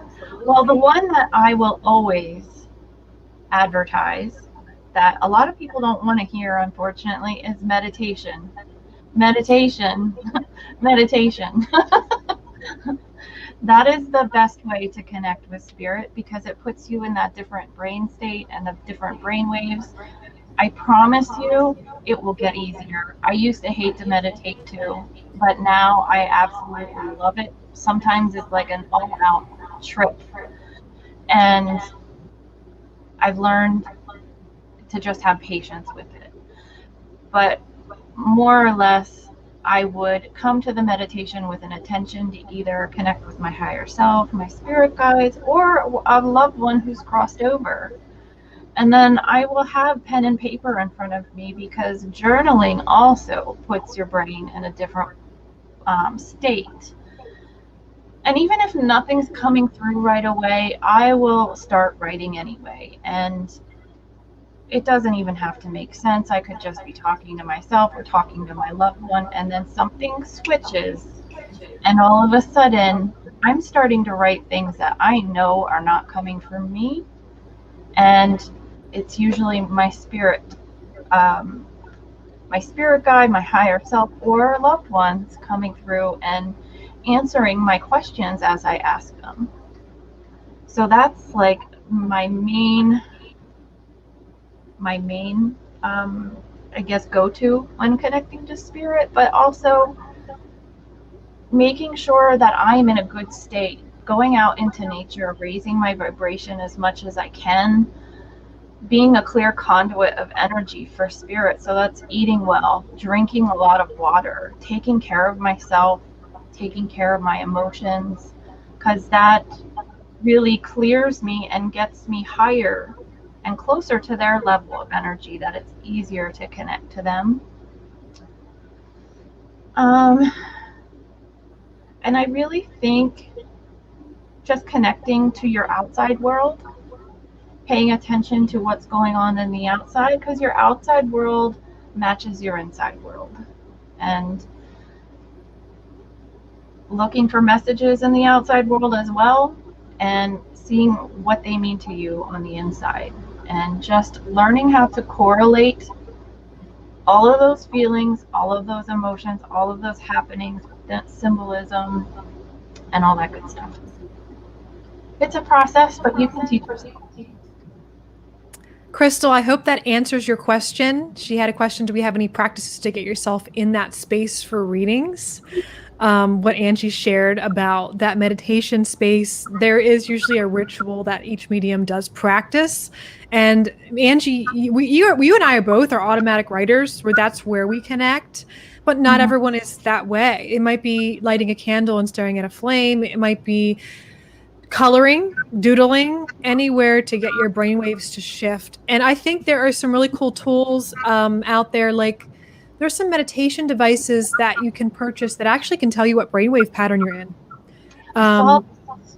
Well, the one that I will always advertise, that a lot of people don't want to hear, unfortunately, is meditation. Meditation. Meditation. That is the best way to connect with spirit, because it puts you in that different brain state and the different brain waves. I promise you, it will get easier. I used to hate to meditate too, but now I absolutely love it. Sometimes it's like an all-out trip, and I've learned to just have patience with it. But more or less, I would come to the meditation with an intention to either connect with my higher self, my spirit guides, or a loved one who's crossed over. And then I will have pen and paper in front of me, because journaling also puts your brain in a different state. And even if nothing's coming through right away, I will start writing anyway. And it doesn't even have to make sense. I could just be talking to myself or talking to my loved one, and then something switches, and all of a sudden I'm starting to write things that I know are not coming from me. And it's usually my spirit guide, my higher self, or loved ones coming through and answering my questions as I ask them. So that's like my main I guess go-to when connecting to spirit, but also making sure that I'm in a good state, going out into nature, raising my vibration as much as I can, being a clear conduit of energy for spirit. So that's eating well, drinking a lot of water, taking care of myself, taking care of my emotions, because that really clears me and gets me higher and closer to their level of energy, that it's easier to connect to them. And I really think just connecting to your outside world, paying attention to what's going on in the outside, because your outside world matches your inside world. And looking for messages in the outside world as well, and seeing what they mean to you on the inside. And just learning how to correlate all of those feelings, all of those emotions, all of those happenings, that symbolism, and all that good stuff. It's a process, but you can teach yourself. Crystal, I hope that answers your question. She had a question, do we have any practices to get yourself in that space for readings? What Angie shared about that meditation space, there is usually a ritual that each medium does practice. And Angie, you and I both are automatic writers, where that's where we connect, but not everyone is that way. It might be lighting a candle and staring at a flame. It might be coloring, doodling, anywhere to get your brainwaves to shift. And I think there are some really cool tools out there. Like, there's some meditation devices that you can purchase that actually can tell you what brainwave pattern you're in.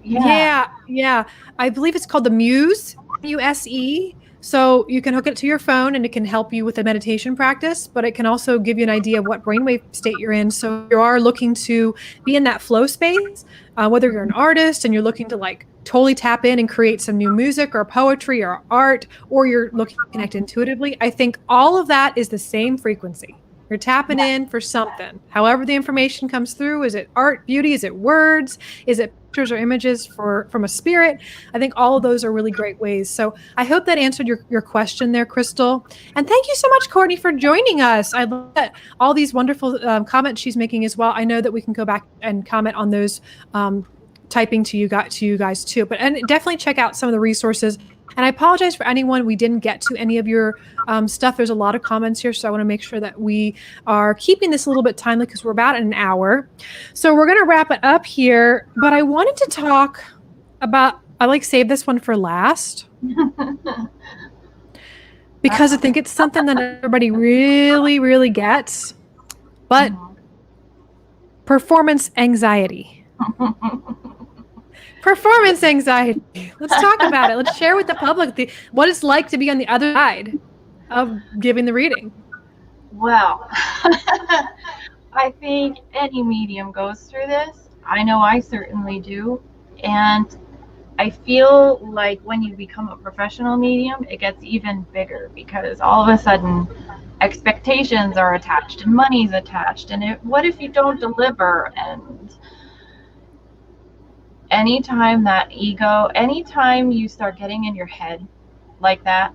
Yeah. I believe it's called the Muse, Muse. So you can hook it to your phone and it can help you with a meditation practice, but it can also give you an idea of what brainwave state you're in. So you are looking to be in that flow space, whether you're an artist and you're looking to like totally tap in and create some new music or poetry or art, or you're looking to connect intuitively. I think all of that is the same frequency. You're tapping in for something. However the information comes through, is it art, beauty? Is it words? Is it pictures or images from a spirit? I think all of those are really great ways. So I hope that answered your question there, Crystal. And thank you so much, Courtney, for joining us. I love that, all these wonderful comments she's making as well. I know that we can go back and comment on those, typing to you guys too. And definitely check out some of the resources. And I apologize for anyone we didn't get to any of your stuff. There's a lot of comments here, so I want to make sure that we are keeping this a little bit timely because we're about an hour. So we're going to wrap it up here. But I wanted to talk about, save this one for last. Because I think it's something that everybody really, really gets. But performance anxiety. Performance anxiety. Let's talk about it. Let's share with the public what it's like to be on the other side of giving the reading. Well, I think any medium goes through this. I know I certainly do. And I feel like when you become a professional medium, it gets even bigger because all of a sudden expectations are attached and money's attached. And what if you don't deliver? And anytime you start getting in your head like that,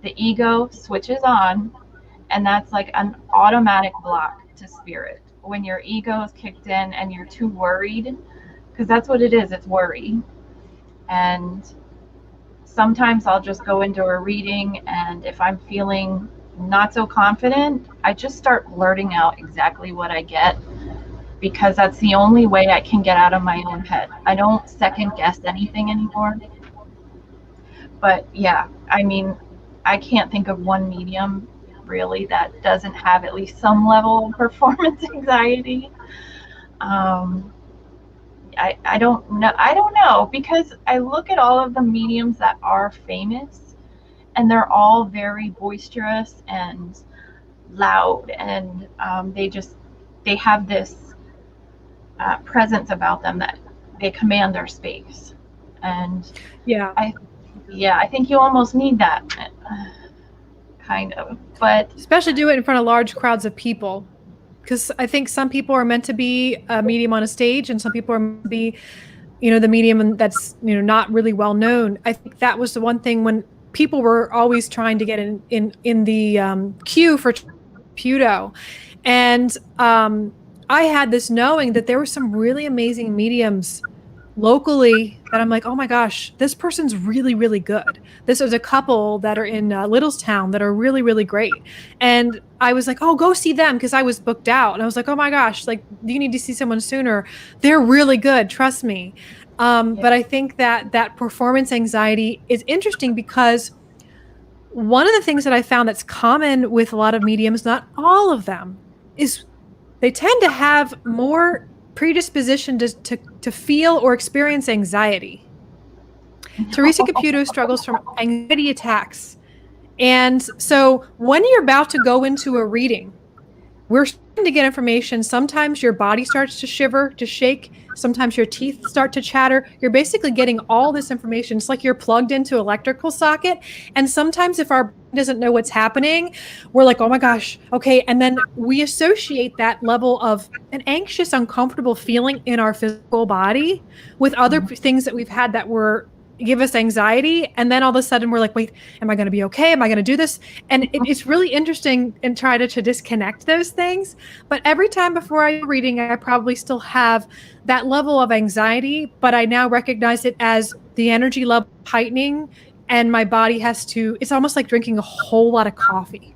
the ego switches on, and that's like an automatic block to spirit. When your ego is kicked in and you're too worried, because that's what it is, it's worry. And sometimes I'll just go into a reading, and if I'm feeling not so confident, I just start blurting out exactly what I get, because that's the only way I can get out of my own head. I don't second guess anything anymore. But yeah, I mean, I can't think of one medium really that doesn't have at least some level of performance anxiety. I don't know, because I look at all of the mediums that are famous, and they're all very boisterous and loud, and they have this presence about them that they command their space. And I think you almost need that, kind of. But especially do it in front of large crowds of people, because I think some people are meant to be a medium on a stage, and some people are meant to be, the medium that's not really well known. I think that was the one thing when people were always trying to get in the queue for Puto, and I had this knowing that there were some really amazing mediums locally that I'm like, oh my gosh, this person's really, really good. This is a couple that are in Littlestown that are really, really great. And I was like, oh, go see them, because I was booked out. And I was like, oh my gosh, like, you need to see someone sooner. They're really good, trust me. But I think that performance anxiety is interesting, because one of the things that I found that's common with a lot of mediums, not all of them, is they tend to have more predisposition to feel or experience anxiety. Teresa Caputo struggles from anxiety attacks. And so when you're about to go into a reading, we're starting to get information. Sometimes your body starts to shiver, to shake. Sometimes your teeth start to chatter. You're basically getting all this information. It's like you're plugged into an electrical socket. And sometimes if our brain doesn't know what's happening, we're like, oh my gosh, okay. And then we associate that level of an anxious, uncomfortable feeling in our physical body with other things that we've had that give us anxiety. And then all of a sudden we're like, wait, am I going to be okay? Am I going to do this? And it's really interesting and try to disconnect those things. But every time before I'm reading, I probably still have that level of anxiety, but I now recognize it as the energy level heightening, and my body it's almost like drinking a whole lot of coffee.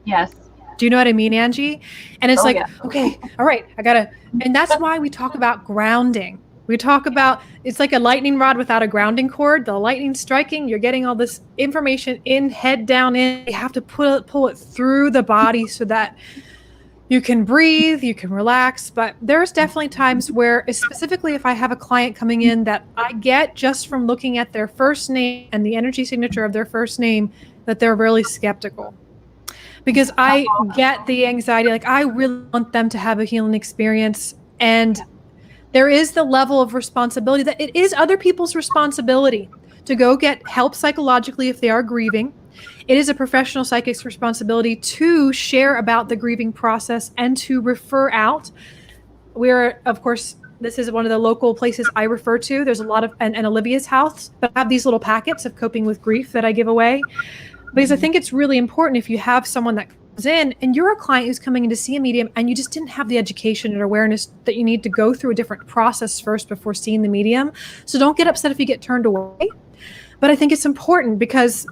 Yes. Do you know what I mean, Angie? And it's okay, all right, and that's why we talk about grounding. We talk about, it's like a lightning rod without a grounding cord. The lightning striking, you're getting all this information in, head down in. You have to pull it through the body so that you can breathe, you can relax. But there's definitely times where, specifically if I have a client coming in that I get just from looking at their first name and the energy signature of their first name, that they're really skeptical. Because I get the anxiety, like I really want them to have a healing experience. And there is the level of responsibility that it is other people's responsibility to go get help psychologically if they are grieving. It is a professional psychic's responsibility to share about the grieving process and to refer out. We're, of course, this is one of the local places I refer to. There's a lot of, and Olivia's house, but I have these little packets of coping with grief that I give away. Because I think it's really important if you have someone that comes in and you're a client who's coming in to see a medium and you just didn't have the education and awareness that you need to go through a different process first before seeing the medium. So don't get upset if you get turned away. But I think it's important because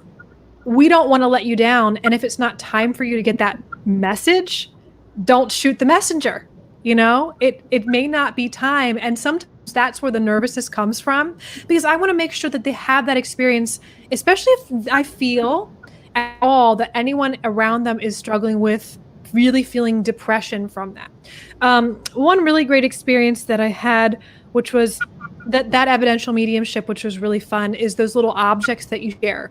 we don't want to let you down. And if it's not time for you to get that message, don't shoot the messenger. You know, it may not be time. And sometimes that's where the nervousness comes from, because I want to make sure that they have that experience, especially if I feel at all that anyone around them is struggling with really feeling depression from that. One really great experience that I had, which was that evidential mediumship, which was really fun, is those little objects that you share.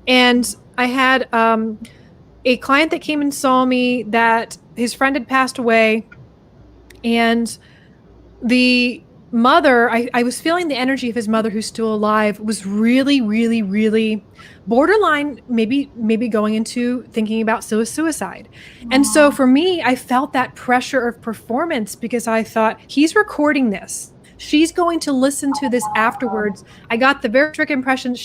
And I had a client that came and saw me that his friend had passed away, and the mother, I was feeling the energy of his mother, who's still alive, was really, really, really borderline, maybe going into thinking about suicide. And so for me, I felt that pressure of performance because I thought, he's recording this. She's going to listen to this afterwards. I got the very strict impression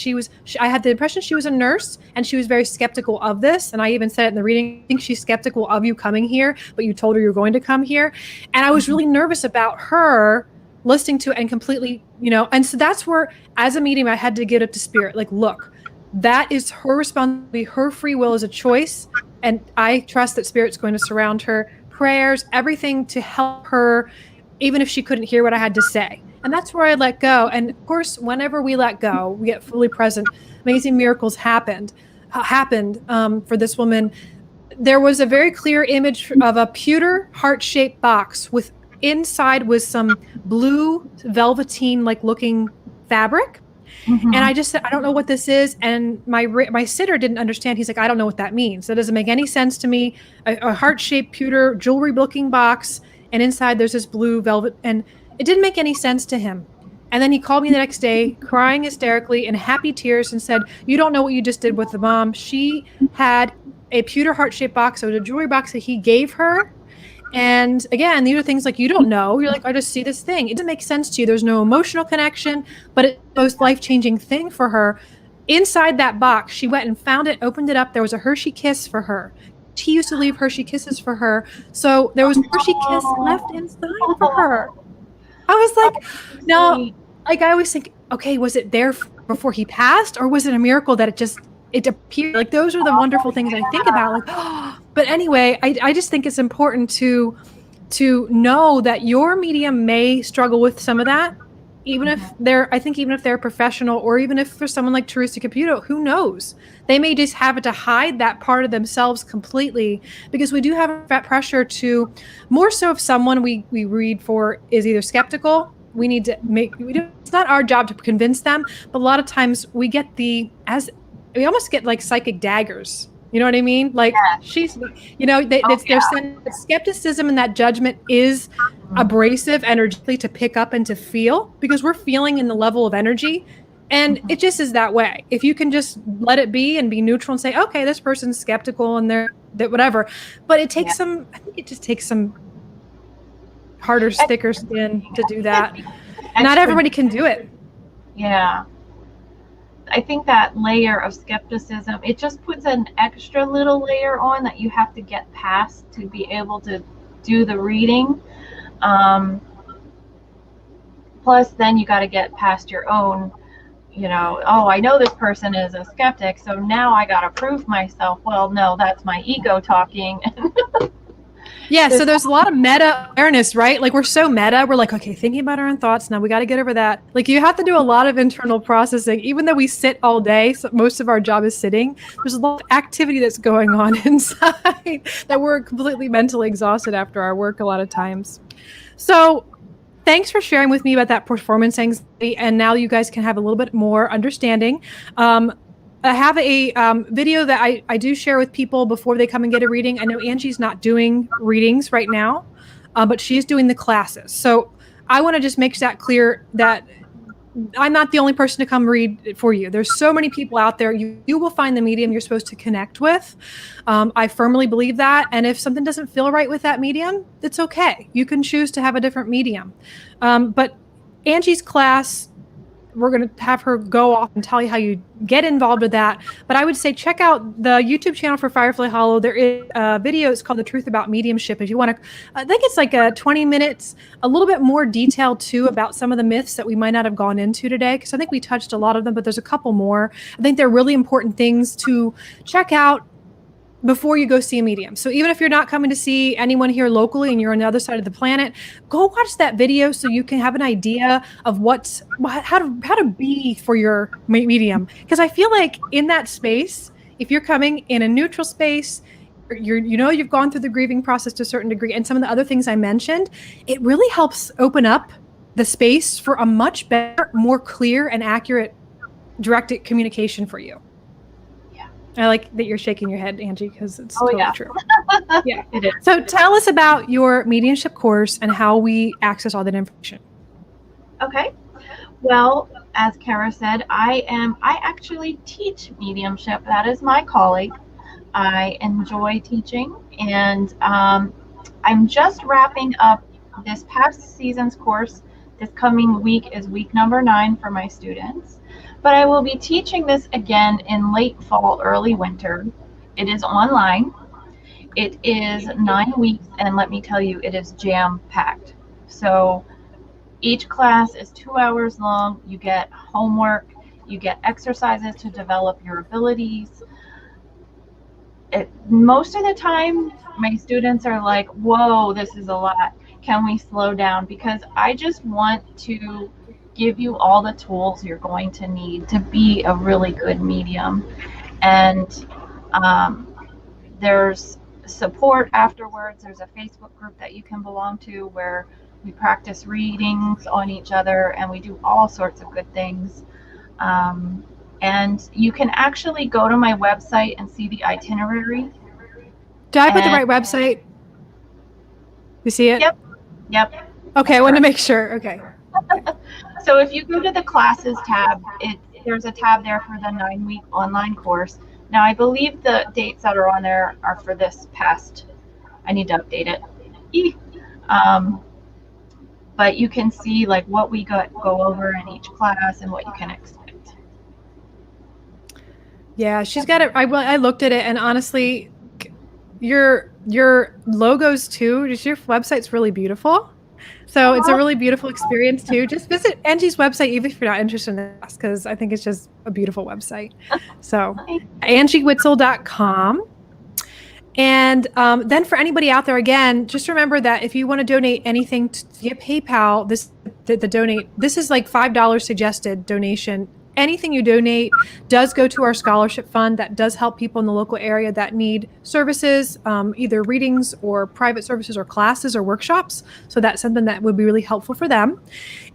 I had the impression she was a nurse, and she was very skeptical of this. And I even said it in the reading, I think she's skeptical of you coming here, but you told her you're going to come here. And I was really nervous about her listening to it and completely, and so that's where, as a medium, I had to get up to spirit. Like, look, that is her responsibility. Her free will is a choice. And I trust that spirit's going to surround her, prayers, everything to help her, even if she couldn't hear what I had to say. And that's where I let go. And of course, whenever we let go, we get fully present. Amazing miracles happened for this woman. There was a very clear image of a pewter heart-shaped box with inside was some blue velveteen like looking fabric. Mm-hmm. And I just said, I don't know what this is. And my sitter didn't understand. He's like, I don't know what that means. That doesn't make any sense to me. A heart-shaped pewter jewelry looking box. And inside there's this blue velvet. And it didn't make any sense to him. And then he called me the next day crying hysterically in happy tears and said, you don't know what you just did with the mom. She had a pewter heart-shaped box. So it was a jewelry box that he gave her. And again, these are things like you don't know. You're like, I just see this thing. It doesn't make sense to you. There's no emotional connection, but it's the most life-changing thing for her. Inside that box, she went and found it, opened it up. There was a Hershey kiss for her. He used to leave Hershey kisses for her. So there was a Hershey kiss left inside for her. I was like, no, like I always think, okay, was it there before he passed, or was it a miracle that it appeared? Like those are the wonderful things I think about. Like, oh. But anyway, I just think it's important to know that your medium may struggle with some of that. even if they're a professional, or even if for someone like Teresa Caputo, who knows? They may just have it to hide that part of themselves completely, because we do have that pressure to, more so if someone we read for is either skeptical, we need to it's not our job to convince them, but a lot of times we almost get like psychic daggers. You know what I mean? Like she's, their skepticism and that judgment is abrasive energetically to pick up and to feel, because we're feeling in the level of energy, and it just is that way. If you can just let it be and be neutral and say, okay, this person's skeptical and they're whatever, but it takes I think it just takes some harder, thicker skin to do that. Not everybody can do it. Yeah. I think that layer of skepticism, it just puts an extra little layer on that you have to get past to be able to do the reading. Plus, then you got to get past your own, I know this person is a skeptic, so now I got to prove myself. Well, no, that's my ego talking. Yeah, so there's a lot of meta awareness, right? Like we're so meta. We're like, okay, thinking about our own thoughts. Now we got to get over that. Like you have to do a lot of internal processing, even though we sit all day. So most of our job is sitting. There's a lot of activity that's going on inside that we're completely mentally exhausted after our work a lot of times. So thanks for sharing with me about that performance anxiety. And now you guys can have a little bit more understanding. I have a video that I do share with people before they come and get a reading. I know Angie's not doing readings right now, but she's doing the classes. So I want to just make that clear that I'm not the only person to come read for you. There's so many people out there. You will find the medium you're supposed to connect with. I firmly believe that. And if something doesn't feel right with that medium, it's okay. You can choose to have a different medium. But Angie's class, we're going to have her go off and tell you how you get involved with that. But I would say check out the YouTube channel for Firefly Hollow. There is a video. It's called The Truth About Mediumship. If you want to, I think it's like 20 minutes, a little bit more detail too about some of the myths that we might not have gone into today, because I think we touched a lot of them, but there's a couple more. I think they're really important things to check out before you go see a medium. So even if you're not coming to see anyone here locally and you're on the other side of the planet, go watch that video so you can have an idea of how to be for your medium. Because I feel like in that space, if you're coming in a neutral space, you've gone through the grieving process to a certain degree, and some of the other things I mentioned, it really helps open up the space for a much better, more clear and accurate directed communication for you. I like that you're shaking your head, Angie, because it's totally true. Yeah, it is. So tell us about your mediumship course and how we access all that information. Okay. Well, as Kara said, I actually teach mediumship. That is my calling. I enjoy teaching, and I'm just wrapping up this past season's course. This coming week is week number 9 for my students. But I will be teaching this again in late fall, early winter. It is online. It is 9 weeks, and let me tell you, it is jam-packed. So each class is 2 hours long. You get homework. You get exercises to develop your abilities. Most of the time, my students are like, whoa, this is a lot. Can we slow down? Because I just want to give you all the tools you're going to need to be a really good medium. And there's support afterwards. There's a Facebook group that you can belong to where we practice readings on each other, and we do all sorts of good things. And you can actually go to my website and see the itinerary. Did I put the right website? You see it? Yep. Okay, I want to make sure. Okay. So if you go to the classes tab, there's a tab there for the 9-week online course. Now I believe the dates that are on there are for this past. I need to update it. But you can see like what we go over in each class and what you can expect. Yeah, she's got it. I looked at it, and honestly, your logos too. Just your website's really beautiful. So it's a really beautiful experience too. Just visit Angie's website, even if you're not interested in this, because I think it's just a beautiful website. So angiewhitsel.com. And then for anybody out there, again, just remember that if you want to donate anything via PayPal, this the donate. This is like $5 suggested donation. Anything you donate does go to our scholarship fund that does help people in the local area that need services, either readings or private services or classes or workshops. So that's something that would be really helpful for them.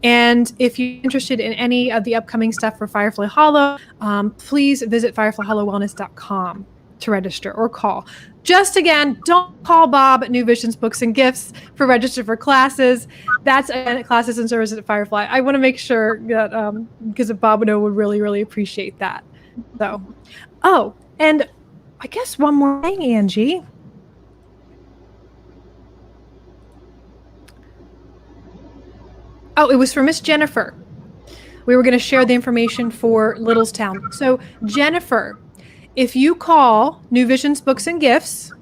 And if you're interested in any of the upcoming stuff for Firefly Hollow, please visit fireflyhollowwellness.com to register or call. Just again, don't call Bob at New Visions Books and Gifts for register for classes. That's classes and services at Firefly. I want to make sure that because Bob would really, really appreciate that. So, oh, and I guess one more thing, Angie. Oh, it was for Miss Jennifer. We were going to share the information for Littlestown. So, Jennifer, if you call New Visions Books and Gifts,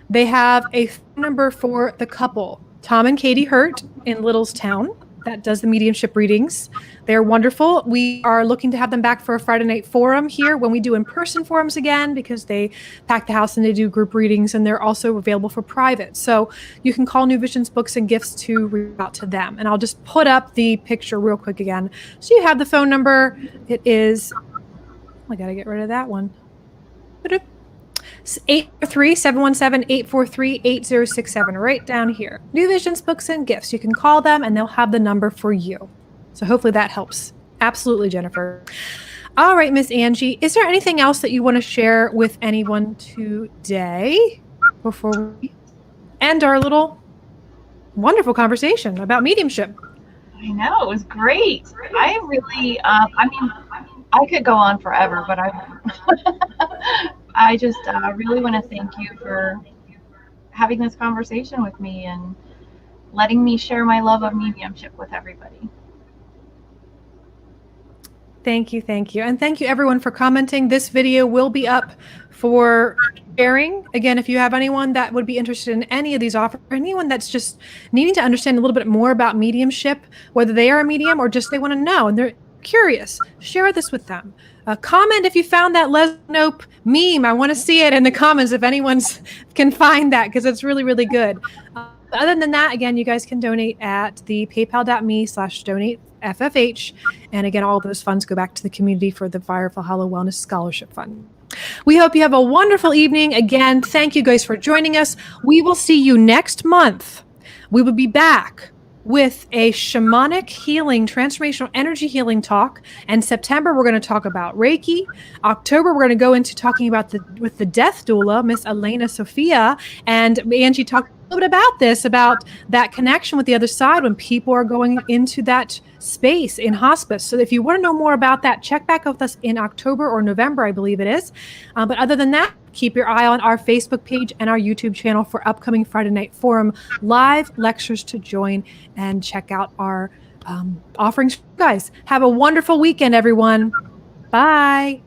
they have a phone number for the couple, Tom and Katie Hurt in Littlestown, that does the mediumship readings. They're wonderful. We are looking to have them back for a Friday night forum here when we do in-person forums again, because they pack the house and they do group readings, and they're also available for private. So you can call New Visions Books and Gifts to reach out to them. And I'll just put up the picture real quick again. So you have the phone number. It is, I got to get rid of that one. 843-717-843-8067, right down here. New Visions Books and Gifts. You can call them and they'll have the number for you. So hopefully that helps. Absolutely, Jennifer. All right, Miss Angie, is there anything else that you want to share with anyone today before we end our little wonderful conversation about mediumship? I know, it was great. I really, I could go on forever, but I just really want to thank you for having this conversation with me and letting me share my love of mediumship with everybody. Thank you. And thank you everyone for commenting. This video will be up for sharing. Again, if you have anyone that would be interested in any of these offers, or anyone that's just needing to understand a little bit more about mediumship, whether they are a medium or just they want to know and they're curious, share this with them. Comment if you found that Les Nope meme. I want to see it in the comments if anyone can find that, because it's really, really good. Other than that, again, you guys can donate at the paypal.me/donateffh. And again, all those funds go back to the community for the Firefly Hollow Wellness Scholarship Fund. We hope you have a wonderful evening. Again, thank you guys for joining us. We will see you next month. We will be back with a shamanic healing, transformational energy healing talk. And September, we're going to talk about Reiki. October, we're going to go into talking about with the death doula, Miss Elena Sophia. And Angie talked a little bit about this, about that connection with the other side when people are going into that space in hospice. So if you want to know more about that, check back with us in October or November, I believe it is. But other than that, keep your eye on our Facebook page and our YouTube channel for upcoming Friday Night Forum live lectures to join, and check out our offerings. Guys, have a wonderful weekend, everyone. Bye.